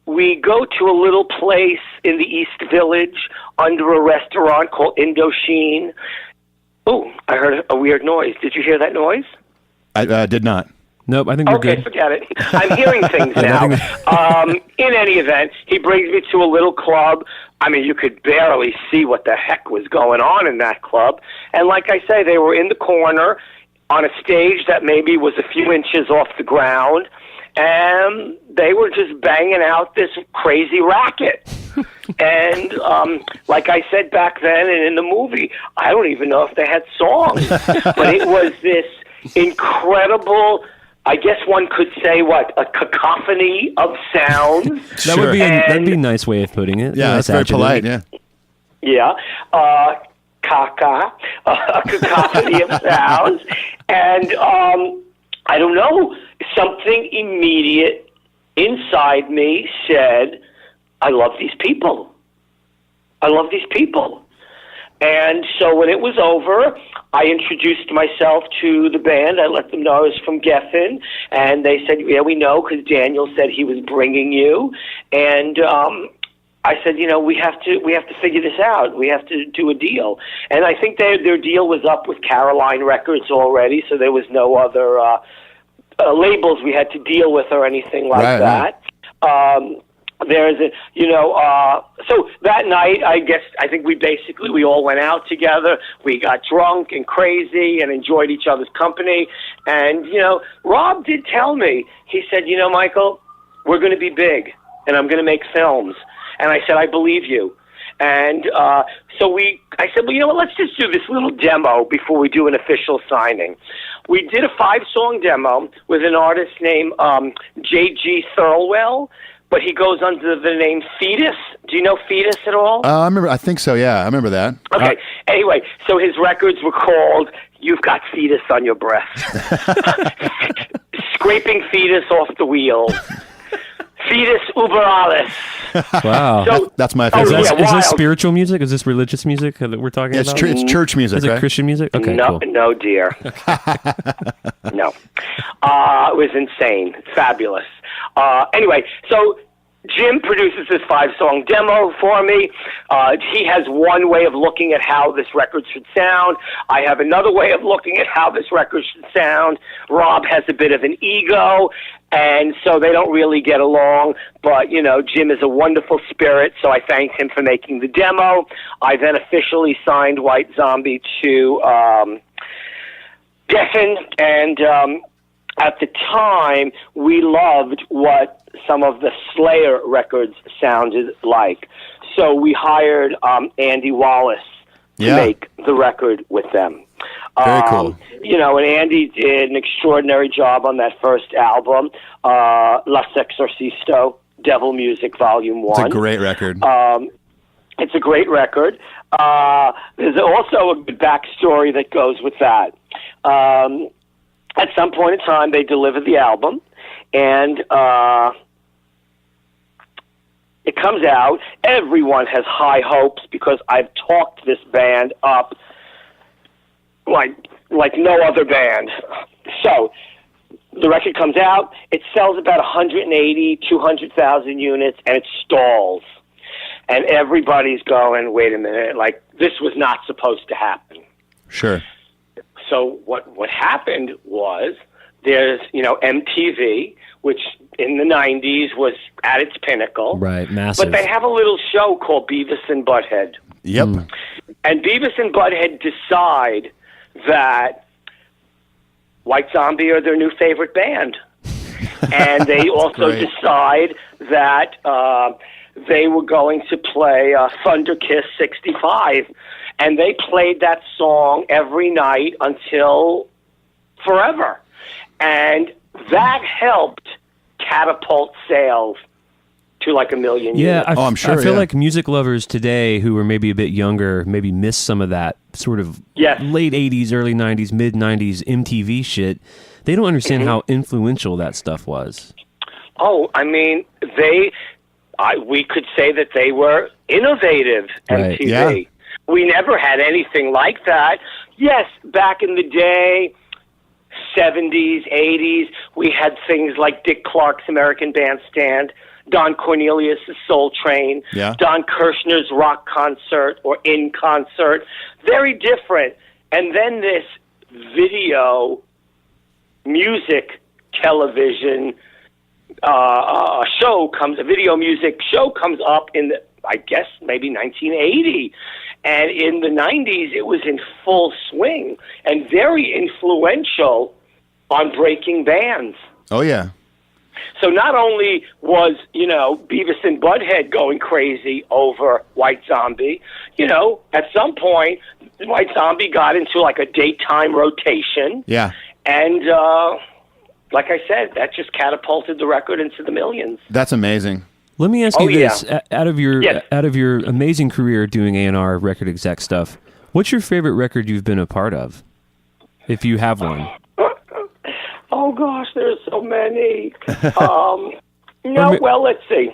we go to a little place in the East Village under a restaurant called Indochine. Oh, I heard a weird noise. Did you hear that noise? I did not. Nope, I think we're Okay, good. forget it. I'm hearing things now. In any event, he brings me to a little club. I mean, you could barely see what the heck was going on in that club. And like I say, they were in the corner on a stage that maybe was a few inches off the ground. And they were just banging out this crazy racket. And like I said back then and in the movie, I don't even know if they had songs. But it was this incredible, I guess one could say, a cacophony of sounds. That would be that'd be a nice way of putting it. Yeah, Nice that's very adjective. polite. Yeah. Yeah. A cacophony of sounds. And I don't know, something immediate inside me said, I love these people. I love these people. And so when it was over, I introduced myself to the band. I let them know I was from Geffen, and they said, yeah, we know, because Daniel said he was bringing you. And I said, we have to figure this out. We have to do a deal. And I think their deal was up with Caroline Records already, so there was no other labels we had to deal with or anything like that. There's a, so that night, I think we all went out together. We got drunk and crazy and enjoyed each other's company. And, Rob did tell me, he said, Michael, we're going to be big and I'm going to make films. And I said, I believe you. And I said, well, let's just do this little demo before we do an official signing. We did a 5-song demo with an artist named J.G. Thirlwell, but he goes under the name Fetus. Do you know Fetus at all? I remember. I think so. Yeah, I remember that. Okay. Anyway, so his records were called "You've Got Fetus on Your Breath," "Scraping Fetus Off the Wheels," "Fetus Uber Alles." Wow. So, That's my favorite. Is this wild. spiritual music? Is this religious music that we're talking It's, about? it's church music, Is it right? Christian music? Okay, no, cool. no, dear. No. It was insane. Fabulous. Anyway, so Jim produces this 5-song demo for me. He has one way of looking at how this record should sound. I have another way of looking at how this record should sound. Rob has a bit of an ego, and so they don't really get along. But, Jim is a wonderful spirit, so I thanked him for making the demo. I then officially signed White Zombie to Geffen, and at the time, we loved what some of the Slayer records sounded like. So we hired Andy Wallace to make the record with them. Very cool. And Andy did an extraordinary job on that first album, La Sexorcisto, Devil Music Volume 1. It's a great record. It's a great record. There's also a good backstory that goes with that. At some point in time, they delivered the album, and it comes out. Everyone has high hopes because I've talked this band up like no other band. So the record comes out. It sells about 180, 200,000 units, and it stalls. And everybody's going, wait a minute, this was not supposed to happen. Sure. So what happened was there's, MTV, which in the 90s was at its pinnacle. Right, massive. But they have a little show called Beavis and Butthead. Yep. And Beavis and Butthead decide that White Zombie are their new favorite band. And they also great. decide that they were going to play Thunder Kiss 65. And they played that song every night until forever. And that helped catapult sales to like 1 million Yeah, units. I'm sure, I feel yeah. like music lovers today who are maybe a bit younger maybe miss some of that sort of Yes. late 80s, early 90s, mid 90s MTV shit. They don't understand how influential that stuff was. Oh, I mean, we could say that they were innovative, Right, MTV. yeah. We never had anything like that. Yes, back in the day, 70s, 80s, we had things like Dick Clark's American Bandstand, Don Cornelius' Soul Train, Yeah. Don Kirshner's Rock Concert or In Concert. Very different. And then this video, music, television a video music show comes up in the, I guess, maybe 1980. And in the 90s, it was in full swing and very influential on breaking bands. Oh, yeah. So not only was, Beavis and Butthead going crazy over White Zombie, at some point, White Zombie got into like a daytime rotation. Yeah. And, like I said, that just catapulted the record into the millions. That's amazing. Let me ask you yeah. this: out of your amazing career doing A&R record exec stuff, what's your favorite record you've been a part of, if you have one? Oh gosh, there's so many. Let's see.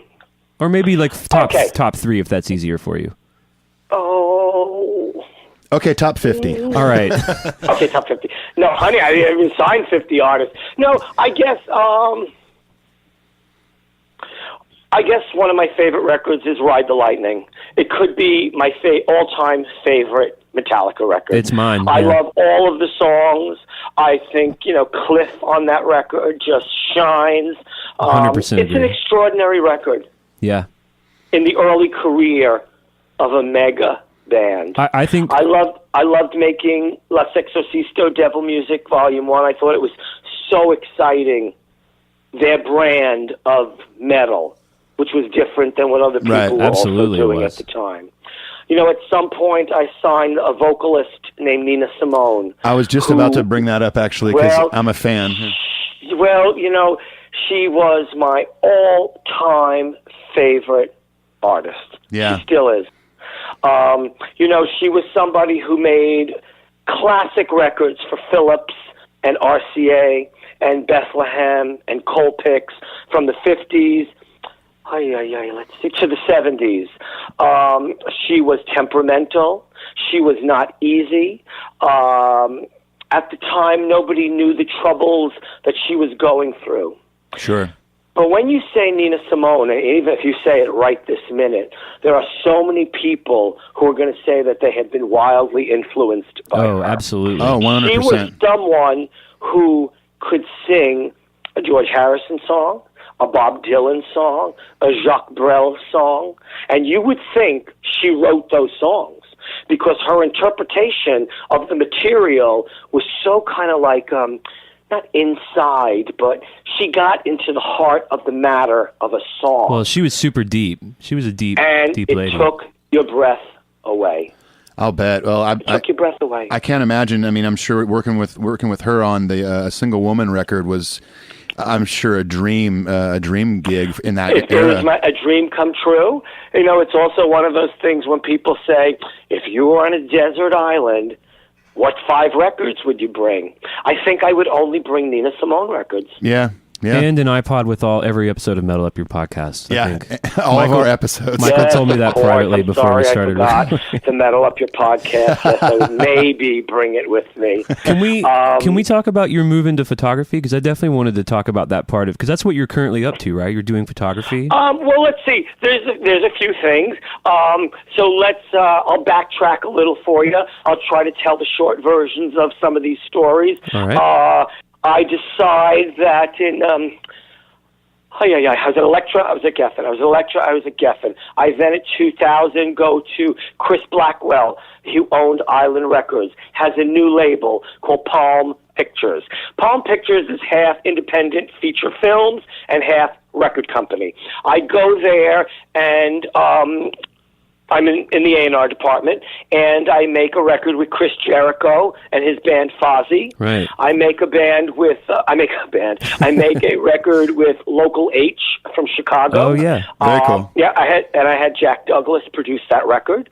Or maybe like Okay. top 3 if that's easier for you. Oh. Okay, top 50. All right. Okay, top 50. No, honey, I didn't even sign 50 artists. No, I guess one of my favorite records is Ride the Lightning. It could be my all-time favorite Metallica record. It's mine. I yeah. love all of the songs. I think, Cliff on that record just shines. 100% It's an agree. extraordinary record Yeah. in the early career of a mega band. I think I loved making La Sexorcisto Devil Music Volume 1. I thought it was so exciting. Their brand of metal, which was different than what other people Right, were absolutely also doing it at was. the time. At some point I signed a vocalist named Nina Simone. I was just about to bring that up, actually, because I'm a fan. Well, she was my all-time favorite artist. Yeah. She still is. She was somebody who made classic records for Philips and RCA and Bethlehem and Colpix from the 50s. Let's see, to the 70s. She was temperamental. She was not easy. At the time, nobody knew the troubles that she was going through. Sure. But when you say Nina Simone, and even if you say it right this minute, there are so many people who are going to say that they have been wildly influenced by her. absolutely. Oh, 100%. She was someone who could sing a George Harrison song, a Bob Dylan song, a Jacques Brel song, and you would think she wrote those songs because her interpretation of the material was so kind of like, not inside, but she got into the heart of the matter of a song. Well, she was super deep. She was a deep and it lady. took your breath away. I'll bet. Well, It took your breath away. I can't imagine. I mean, I'm sure working with her on the Single Woman record was, I'm sure, a dream gig in that It era. was a dream come true. It's also one of those things when people say, if you were on a desert island, what 5 records would you bring? I think I would only bring Nina Simone records. Yeah. And an iPod with every episode of Metal Up Your Podcast. I think. All of our episodes. Michael Yes, told me of that course. privately I'm before sorry, we started. I forgot to Metal Up Your Podcast. Yes, I would maybe bring it with me. Can we talk about your move into photography? Because I definitely wanted to talk about that part of, because that's what you're currently up to, right? You're doing photography. Well, let's see. There's a few things. So let's. I'll backtrack a little for you. I'll try to tell the short versions of some of these stories. All right. I decide that in. I was at Elektra, I was at Geffen. I was at Elektra, I was at Geffen. I then at 2000 go to Chris Blackwell, who owned Island Records, has a new label called Palm Pictures. Palm Pictures is half independent feature films and half record company. I go there and I'm in the A&R department, and I make a record with Chris Jericho and his band Fozzy. Right. I make a band with I make a record with Local H from Chicago. Oh yeah, very cool. Yeah, I had Jack Douglas produce that record.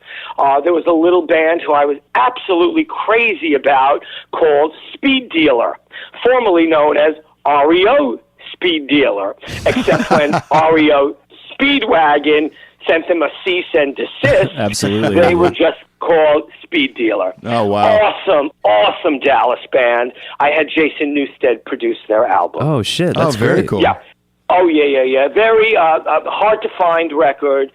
There was a little band who I was absolutely crazy about called Speed Dealer, formerly known as REO Speed Dealer, except when REO Speedwagon sent them a cease and desist. Absolutely. They were just called Speed Dealer. Oh, wow. Awesome Dallas band. I had Jason Newsted produce their album. Oh shit, that's very great. cool. Yeah. Oh, yeah. Very hard to find record.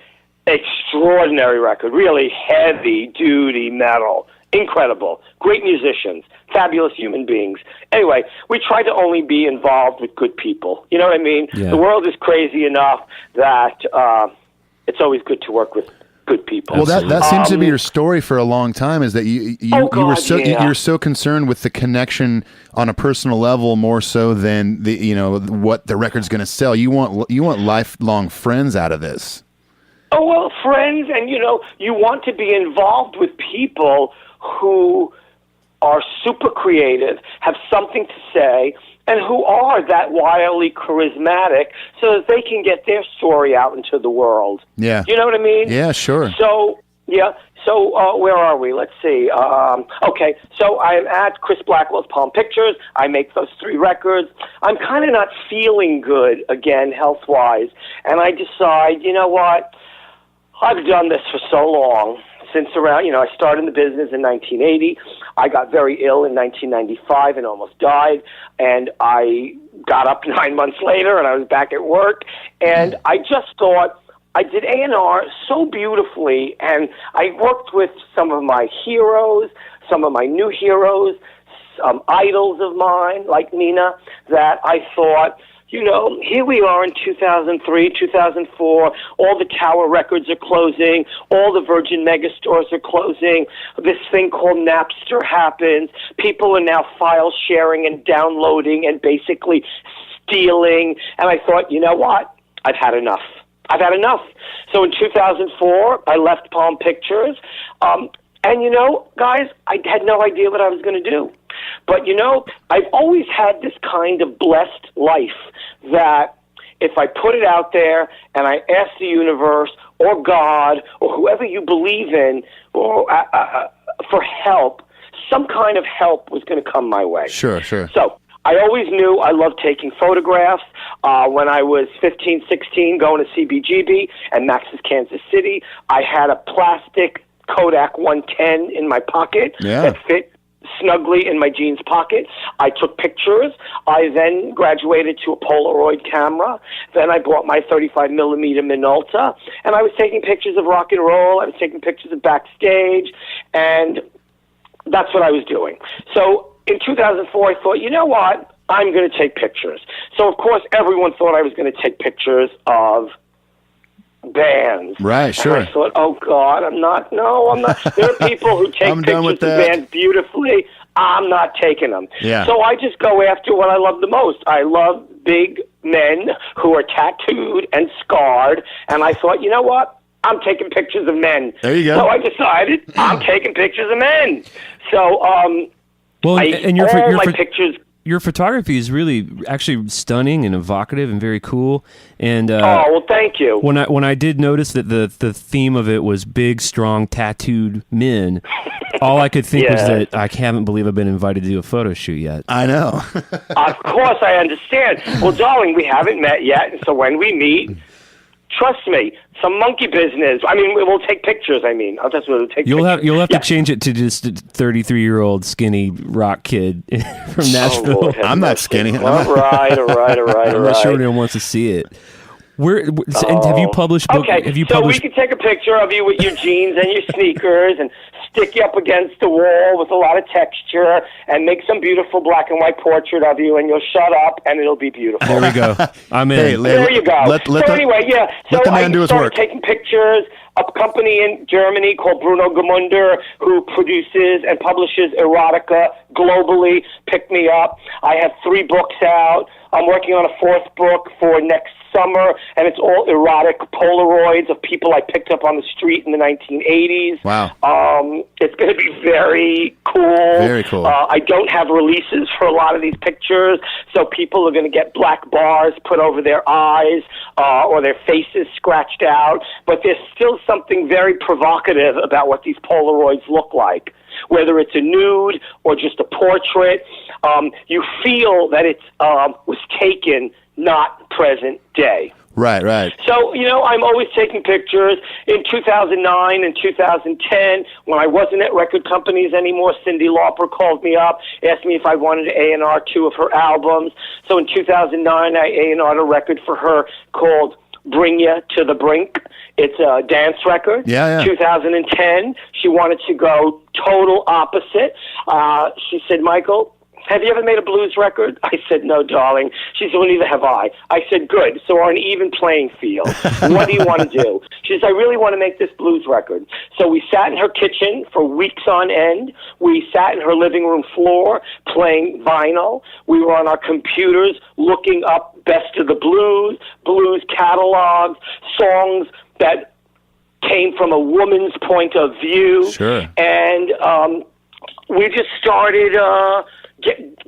Extraordinary record. Really heavy-duty metal. Incredible. Great musicians. Fabulous human beings. Anyway, we try to only be involved with good people. You know what I mean? Yeah. The world is crazy enough that it's always good to work with good people. Well, that seems to be your story for a long time. Is that you were so concerned with the connection on a personal level more so than what the record's going to sell. You want lifelong friends out of this. Oh, well, friends, and you want to be involved with people who are super creative, have something to say, and who are that wildly charismatic so that they can get their story out into the world. Yeah. You know what I mean? Yeah, sure. So, yeah. So, where are we? Let's see. Okay. So, I'm at Chris Blackwell's Palm Pictures. I make those 3 records. I'm kind of not feeling good again, health-wise. And I decide, you know what? I've done this for so long. Since around, I started in the business in 1980. I got very ill in 1995 and almost died. And I got up 9 months later and I was back at work. And I just thought, I did A&R so beautifully. And I worked with some of my heroes, some of my new heroes, some idols of mine, like Nina, that I thought, here we are in 2003, 2004, all the Tower records are closing, all the Virgin megastores are closing, this thing called Napster happens, people are now file sharing and downloading and basically stealing, and I thought, you know what, I've had enough. So in 2004, I left Palm Pictures, and guys, I had no idea what I was going to do. But, I've always had this kind of blessed life that if I put it out there and I ask the universe or God or whoever you believe in or for help, some kind of help was going to come my way. Sure. So I always knew I loved taking photographs. When I was 15, 16, going to CBGB and Max's Kansas City, I had a plastic Kodak 110 in my pocket that fit snugly in my jeans pocket. I took pictures. I then graduated to a Polaroid camera. Then I bought my 35mm Minolta, and I was taking pictures of rock and roll. I was taking pictures of backstage, and that's what I was doing. So in 2004, I thought, you know what? I'm going to take pictures. So, of course, everyone thought I was going to take pictures of bands. Right, sure. And I thought, oh, God, I'm not. There are people who take pictures of bands beautifully. I'm not taking them. Yeah. So I just go after what I love the most. I love big men who are tattooed and scarred, and I thought, you know what? I'm taking pictures of men. There you go. So I decided I'm taking pictures of men. So, well, and your pictures. Your photography is really actually stunning and evocative and very cool. And well, thank you. When I did notice that the theme of it was big, strong, tattooed men, all I could think was that I can't believe I've been invited to do a photo shoot yet. I know. Of course, I understand. Well, darling, we haven't met yet, so when we meet, trust me, some monkey business. I mean, we'll take pictures. I mean, that's what we'll take. You'll have to change it to just a 33-year-old skinny rock kid from Nashville. Lord, I'm not skinny. All right. I'm not sure anyone wants to see it. And have you published book? Okay, Have you so published? we can take a picture of you with your jeans and your sneakers and stick you up against the wall with a lot of texture and make some beautiful black and white portrait of you, and you'll shut up, and it'll be beautiful. There we go. I'm in. Hey, There you go. Anyway, so let the man do his started work. taking pictures. A company in Germany called Bruno Gemunder, who produces and publishes erotica globally, picked me up. I have 3 books out. I'm working on a 4th book for next summer, and it's all erotic Polaroids of people I picked up on the street in the 1980s. Wow. It's going to be very cool. Very cool. I don't have releases for a lot of these pictures, so people are going to get black bars put over their eyes or their faces scratched out, but there's still something very provocative about what these Polaroids look like. Whether it's a nude or just a portrait, you feel that it was taken not present day. Right, right. So, I'm always taking pictures. In 2009 and 2010, when I wasn't at record companies anymore, Cyndi Lauper called me up, asked me if I wanted to A&R 2 of her albums. So in 2009, I A&R'd a record for her called Bring Ya to the Brink. It's a dance record. Yeah. 2010, she wanted to go total opposite. She said, Michael, have you ever made a blues record? I said, no, darling. She said, well, neither have I. I said, good. So we're on an even playing field. What do you want to do? She says, I really want to make this blues record. So we sat in her kitchen for weeks on end. We sat in her living room floor playing vinyl. We were on our computers looking up best of the blues catalogs, songs that came from a woman's point of view. Sure. And we just started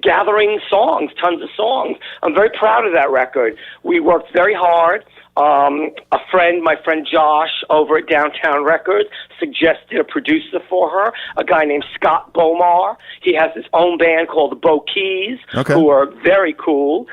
gathering songs, tons of songs. I'm very proud of that record. We worked very hard. My friend Josh over at Downtown Records suggested a producer for her, a guy named Scott Bomar. He has his own band called the Bo Keys, who are very cool.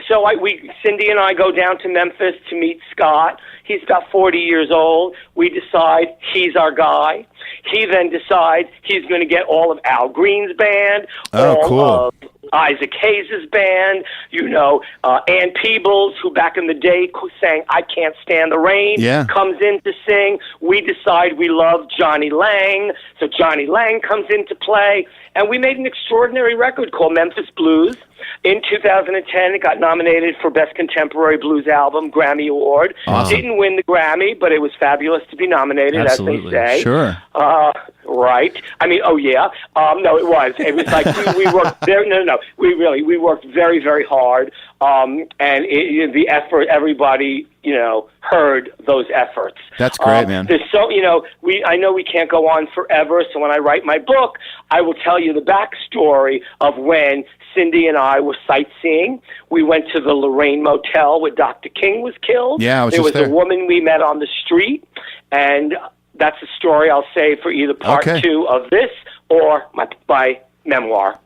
So Cyndi and I go down to Memphis to meet Scott. He's about 40 years old. We decide he's our guy. He then decides he's going to get all of Al Green's band, all of Isaac Hayes' band, Ann Peebles, who back in the day sang I Can't Stand the Rain, comes in to sing. We decide we love Johnny Lang, so Johnny Lang comes into play, and we made an extraordinary record called Memphis Blues. In 2010, it got nominated for Best Contemporary Blues Album, Grammy Award. Awesome. Didn't win the Grammy, but it was fabulous to be nominated, Absolutely. as they say. Sure. Right. I mean, oh yeah. No, it was. It was like we worked very. No. We worked very, very hard. And the effort, everybody, heard those efforts. That's great, man. There's I know we can't go on forever. So when I write my book, I will tell you the backstory of when Cyndi and I were sightseeing. We went to the Lorraine Motel where Dr. King was killed. Yeah, I was there just was there. a woman we met on the street, and that's a story I'll say for either part 2 of this or my memoir.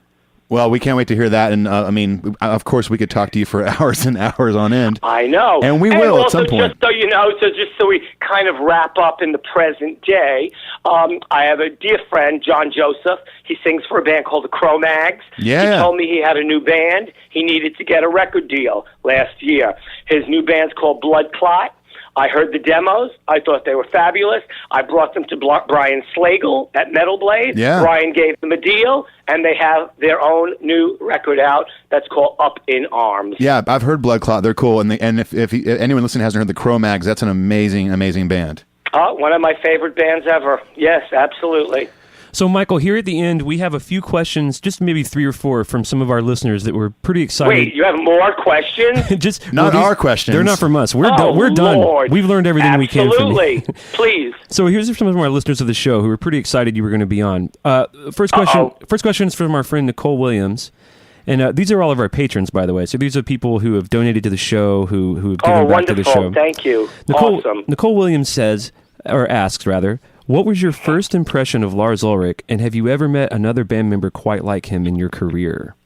Well, we can't wait to hear that. And of course, we could talk to you for hours and hours on end. I know. And we will also, at some point. Just so we kind of wrap up in the present day, I have a dear friend, John Joseph. He sings for a band called the Cro-Mags. Yeah. He told me he had a new band. He needed to get a record deal last year. His new band's called Blood Clot. I heard the demos. I thought they were fabulous. I brought them to Brian Slagle at Metal Blade. Yeah. Brian gave them a deal, and they have their own new record out that's called Up in Arms. Yeah, I've heard Blood Clot. They're cool. And if anyone listening hasn't heard the Cro-Mags, that's an amazing, amazing band. One of my favorite bands ever. Yes, absolutely. So, Michael, here at the end, we have a few questions, just maybe 3 or 4 from some of our listeners that were pretty excited. Wait, you have more questions? Not our questions. They're not from us. We're done. Lord. We've learned everything we can from you. Absolutely. Please. So here's some of our listeners of the show who were pretty excited you were going to be on. First question is from our friend Nicole Williams. And these are all of our patrons, by the way. So these are people who have donated to the show, who have given back to the show. Thank you. Awesome. Nicole Williams asks, what was your first impression of Lars Ulrich, and have you ever met another band member quite like him in your career?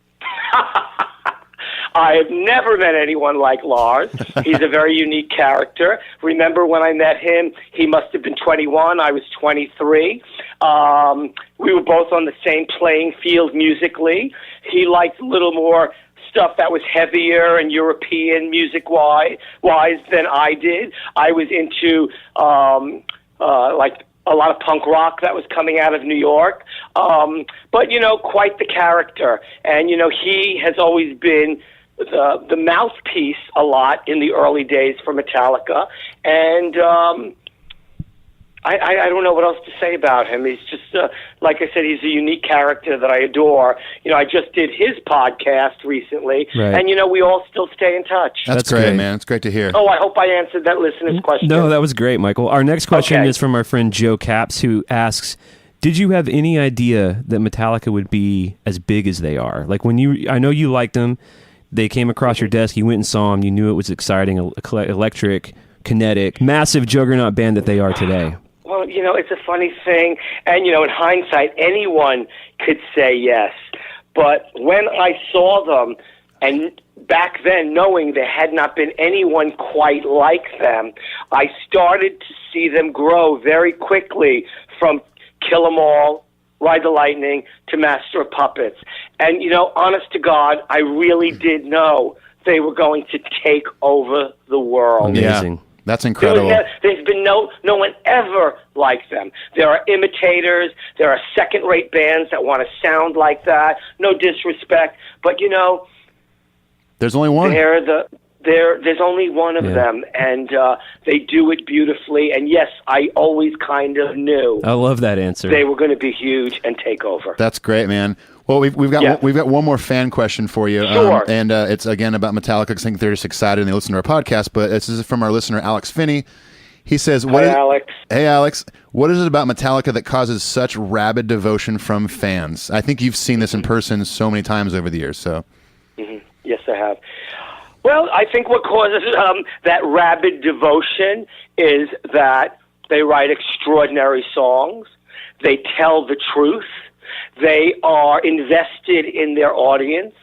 I have never met anyone like Lars. He's a very unique character. Remember when I met him, he must have been 21. I was 23. We were both on the same playing field musically. He liked a little more stuff that was heavier and European music-wise than I did. I was into a lot of punk rock that was coming out of New York. But, quite the character. And, he has always been the mouthpiece a lot in the early days for Metallica. And I don't know what else to say about him. He's just, like I said, he's a unique character that I adore. I just did his podcast recently, right. and, we all still stay in touch. That's great, man. It's great to hear. Oh, I hope I answered that listener's question. No, that was great, Michael. Our next question Okay. is from our friend Joe Caps, who asks, did you have any idea that Metallica would be as big as they are? Like I know you liked them. They came across your desk. You went and saw them. You knew it was exciting, electric, kinetic, massive juggernaut band that they are today. Well, it's a funny thing. And, in hindsight, anyone could say yes. But when I saw them, and back then, knowing there had not been anyone quite like them, I started to see them grow very quickly from Kill 'Em All, Ride the Lightning, to Master of Puppets. And, honest to God, I really did know they were going to take over the world. Amazing. Yeah, that's incredible. There's been no one ever like them. There are imitators. There are second-rate bands that want to sound like that. No disrespect, but there's only one. There's only one of them, and they do it beautifully. And yes, I always kind of knew I love that answer. they were going to be huge and take over. That's great, man. Well, we've got one more fan question for you, Sure. and it's again about Metallica. Because I think they're just excited and they listen to our podcast. But this is from our listener Alex Finney. He says, Alex. Hey, Alex. What is it about Metallica that causes such rabid devotion from fans? I think you've seen this in person so many times over the years. So, Yes, I have. Well, I think what causes that rabid devotion is that they write extraordinary songs. They tell the truth. They are invested in their audience.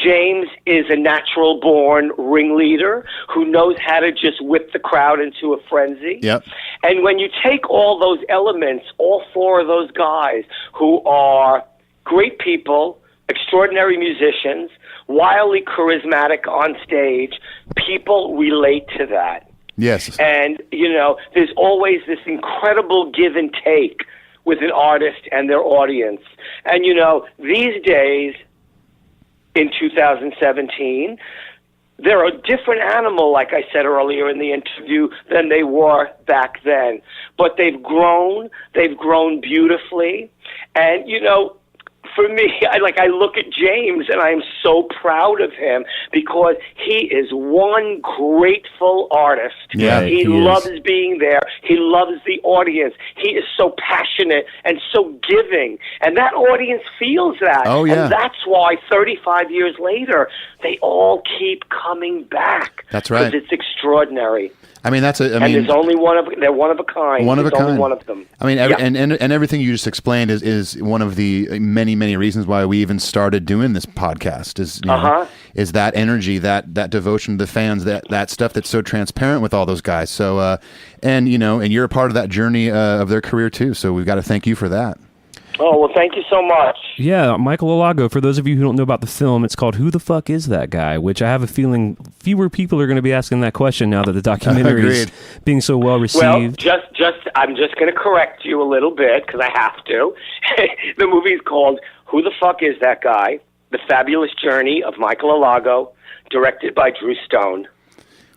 James is a natural-born ringleader who knows how to just whip the crowd into a frenzy. Yep. And when you take all those elements, all four of those guys who are great people, extraordinary musicians, wildly charismatic on stage, people relate to that. yes. And, there's always this incredible give and take with an artist and their audience. And, these days, in 2017, they're a different animal, like I said earlier in the interview, than they were back then. But they've grown beautifully. And, for me, I look at James and I am so proud of him because he is one grateful artist. Yeah, he loves being there. He loves the audience. He is so passionate and so giving. And that audience feels that. Oh, yeah. And that's why 35 years later, they all keep coming back. That's right. Because it's extraordinary. I mean, And there's only they're one of a kind. One of a There's kind. only one of them. I mean, Yeah. and everything you just explained is one of the many, many reasons why we even started doing this podcast. Is that energy, that devotion to the fans, that stuff that's so transparent with all those guys. So, and you're a part of that journey of their career too. So we've got to thank you for that. Oh, well, thank you so much. Yeah, Michael Alago, for those of you who don't know about the film, it's called Who the Fuck Is That Guy? Which I have a feeling fewer people are going to be asking that question now that the documentary is being so well received. Well, I'm just going to correct you a little bit because I have to. The movie is called Who the Fuck Is That Guy? The Fabulous Journey of Michael Alago, directed by Drew Stone.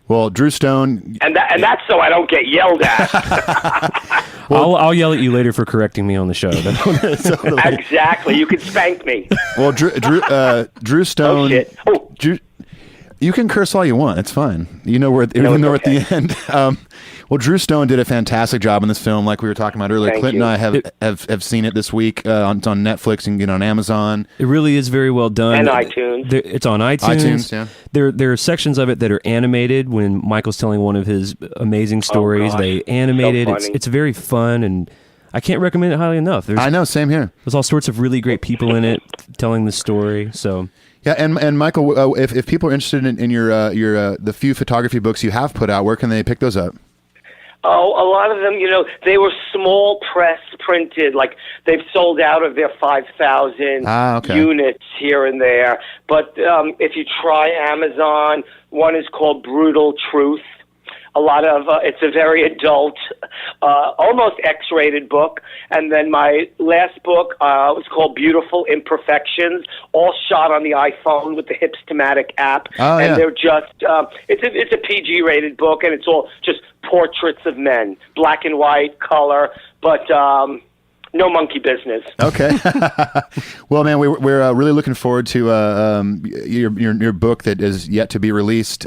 Well, Drew Stone, And that's so I don't get yelled at. I'll yell at you later for correcting me on the show. Exactly. You can spank me. well, Drew Stone. Oh, shit. Oh. You can curse all you want. It's fine. We're at the end. Well, Drew Stone did a fantastic job in this film, like we were talking about earlier. Thank Clint you. and I have seen it this week. It's on Netflix and get on Amazon. It really is very well done. And iTunes. It's on iTunes. iTunes, yeah. There are sections of it that are animated. When Michael's telling one of his amazing stories, gosh. they animated. So It's funny. it's very fun, and I can't recommend it highly enough. I know, same here. There's all sorts of really great people in it telling the story. So Yeah, and Michael, if people are interested in your the few photography books you have put out, where can they pick those up? Oh, a lot of them, they were small press printed. Like, they've sold out of their 5,000 units here and there. But if you try Amazon, one is called Brutal Truth. a lot of it's a very adult, almost X-rated book. And then my last book was called Beautiful Imperfections, all shot on the iPhone with the Hipstamatic app. Oh, and yeah. they're just it's a PG-rated book, and it's all just portraits of men, black and white, color, but no monkey business. Okay. Well, man, we're really looking forward to your book that is yet to be released.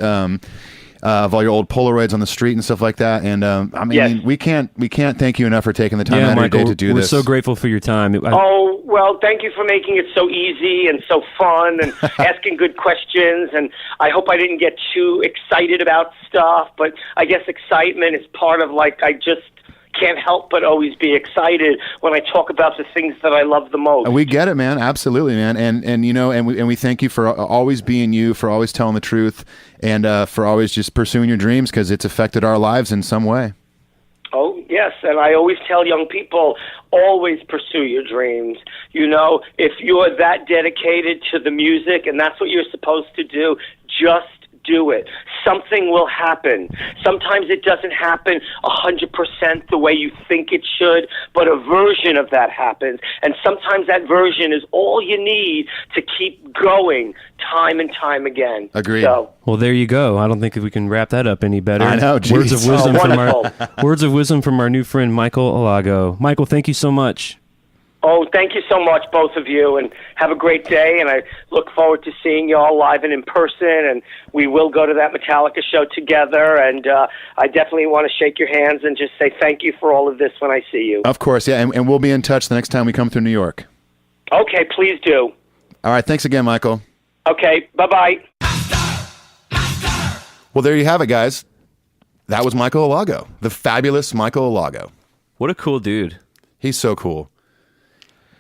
Of all your old Polaroids on the street and stuff like that, and I mean, Yes. we can't thank you enough for taking the time out of your Michael, day to do we're this. so grateful for your time. Oh, well, thank you for making it so easy and so fun and asking good questions. And I hope I didn't get too excited about stuff, but I guess excitement is part of, like, I just can't help but always be excited when I talk about the things that I love the most. We get it, man. Absolutely, man. And you know, and we thank you for always being you, for always telling the truth, and for always just pursuing your dreams, because it's affected our lives in some way. Oh, yes, and I always tell young people, always pursue your dreams. You know, if you're that dedicated to the music and that's what you're supposed to do, just do it. Something will happen. Sometimes it doesn't happen 100% the way you think it should, but a version of that happens. And sometimes that version is all you need to keep going time and time again. Agreed. So, Well, there you go. I don't think we can wrap that up any better. I know, geez. Words of wisdom wonderful. words of wisdom from our new friend Michael Alago. Michael, thank you so much. oh, thank you so much, both of you, and have a great day. And I look forward to seeing you all live and in person. And we will go to that Metallica show together. And I definitely want to shake your hands and just say thank you for all of this when I see you. Of course, yeah, and we'll be in touch the next time we come through New York. Okay, please do. All right, thanks again, Michael. Okay, bye-bye. Well, there you have it, guys. That was Michael Alago, the fabulous Michael Alago. What a cool dude. He's so cool.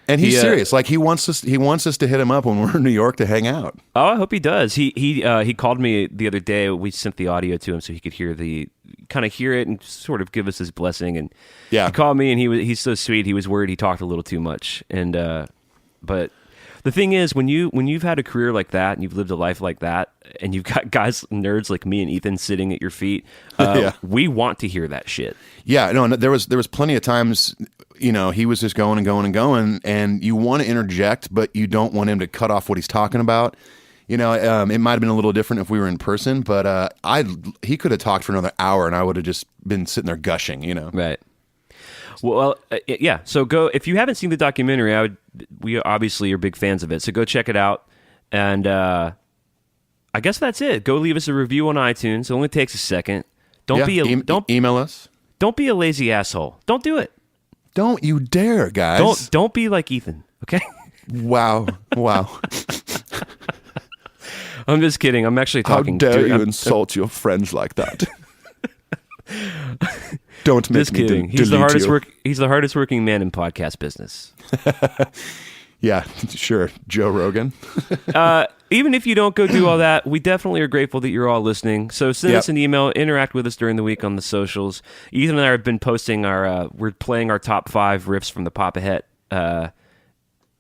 And he's serious. Like, he wants us to hit him up when we're in New York to hang out. Oh, I hope he does. He called me the other day. We sent the audio to him so he could hear it and sort of give us his blessing. And Yeah. he called me, and he's so sweet. He was worried he talked a little too much. And but the thing is, when you've had a career like that and you've lived a life like that, and you've got guys, nerds like me and Ethan sitting at your feet, Yeah. we want to hear that shit. Yeah, no, there was plenty of times, you know, he was just going and going and going, and you want to interject, but you don't want him to cut off what he's talking about. You know, it might have been a little different if we were in person, but he could have talked for another hour, and I would have just been sitting there gushing, you know. Right. Well, yeah. So go, if you haven't seen the documentary, we obviously are big fans of it. So go check it out. And I guess that's it. Go leave us a review on iTunes. It only takes a second. Don't email us. Don't be a lazy asshole. Don't do it. Don't you dare, guys. Don't be like Ethan. Okay. Wow. I'm just kidding. I'm actually How talking. dare you I'm insult your friends like that? Don't make just me kidding. He's the hardest working man in podcast business. Yeah, sure. Joe Rogan. Even if you don't go do all that, we definitely are grateful that you're all listening. So send us an email, interact with us during the week on the socials. Ethan and I have been posting we're playing our top 5 riffs from the Pop Ahead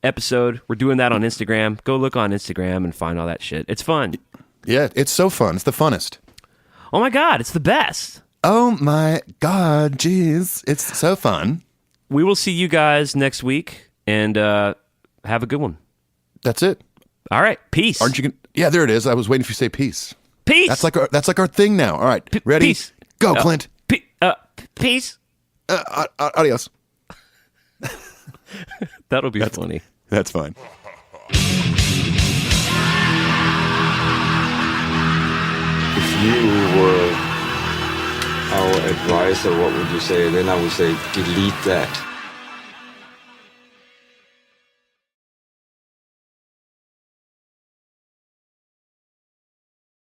episode. We're doing that on Instagram. Go look on Instagram and find all that shit. It's fun. Yeah, it's so fun. It's the funnest. Oh my God, it's the best. Oh my God, jeez. It's so fun. We will see you guys next week, and have a good one. That's it. All right, peace. Aren't you gonna? Yeah, there it is. I was waiting for you to say peace. Peace. That's like our thing now. All right, ready? Peace. Go, Clint. Peace. Adios. That'll be funny. That's fine. If you were our advisor, what would you say? Then I would say, delete that.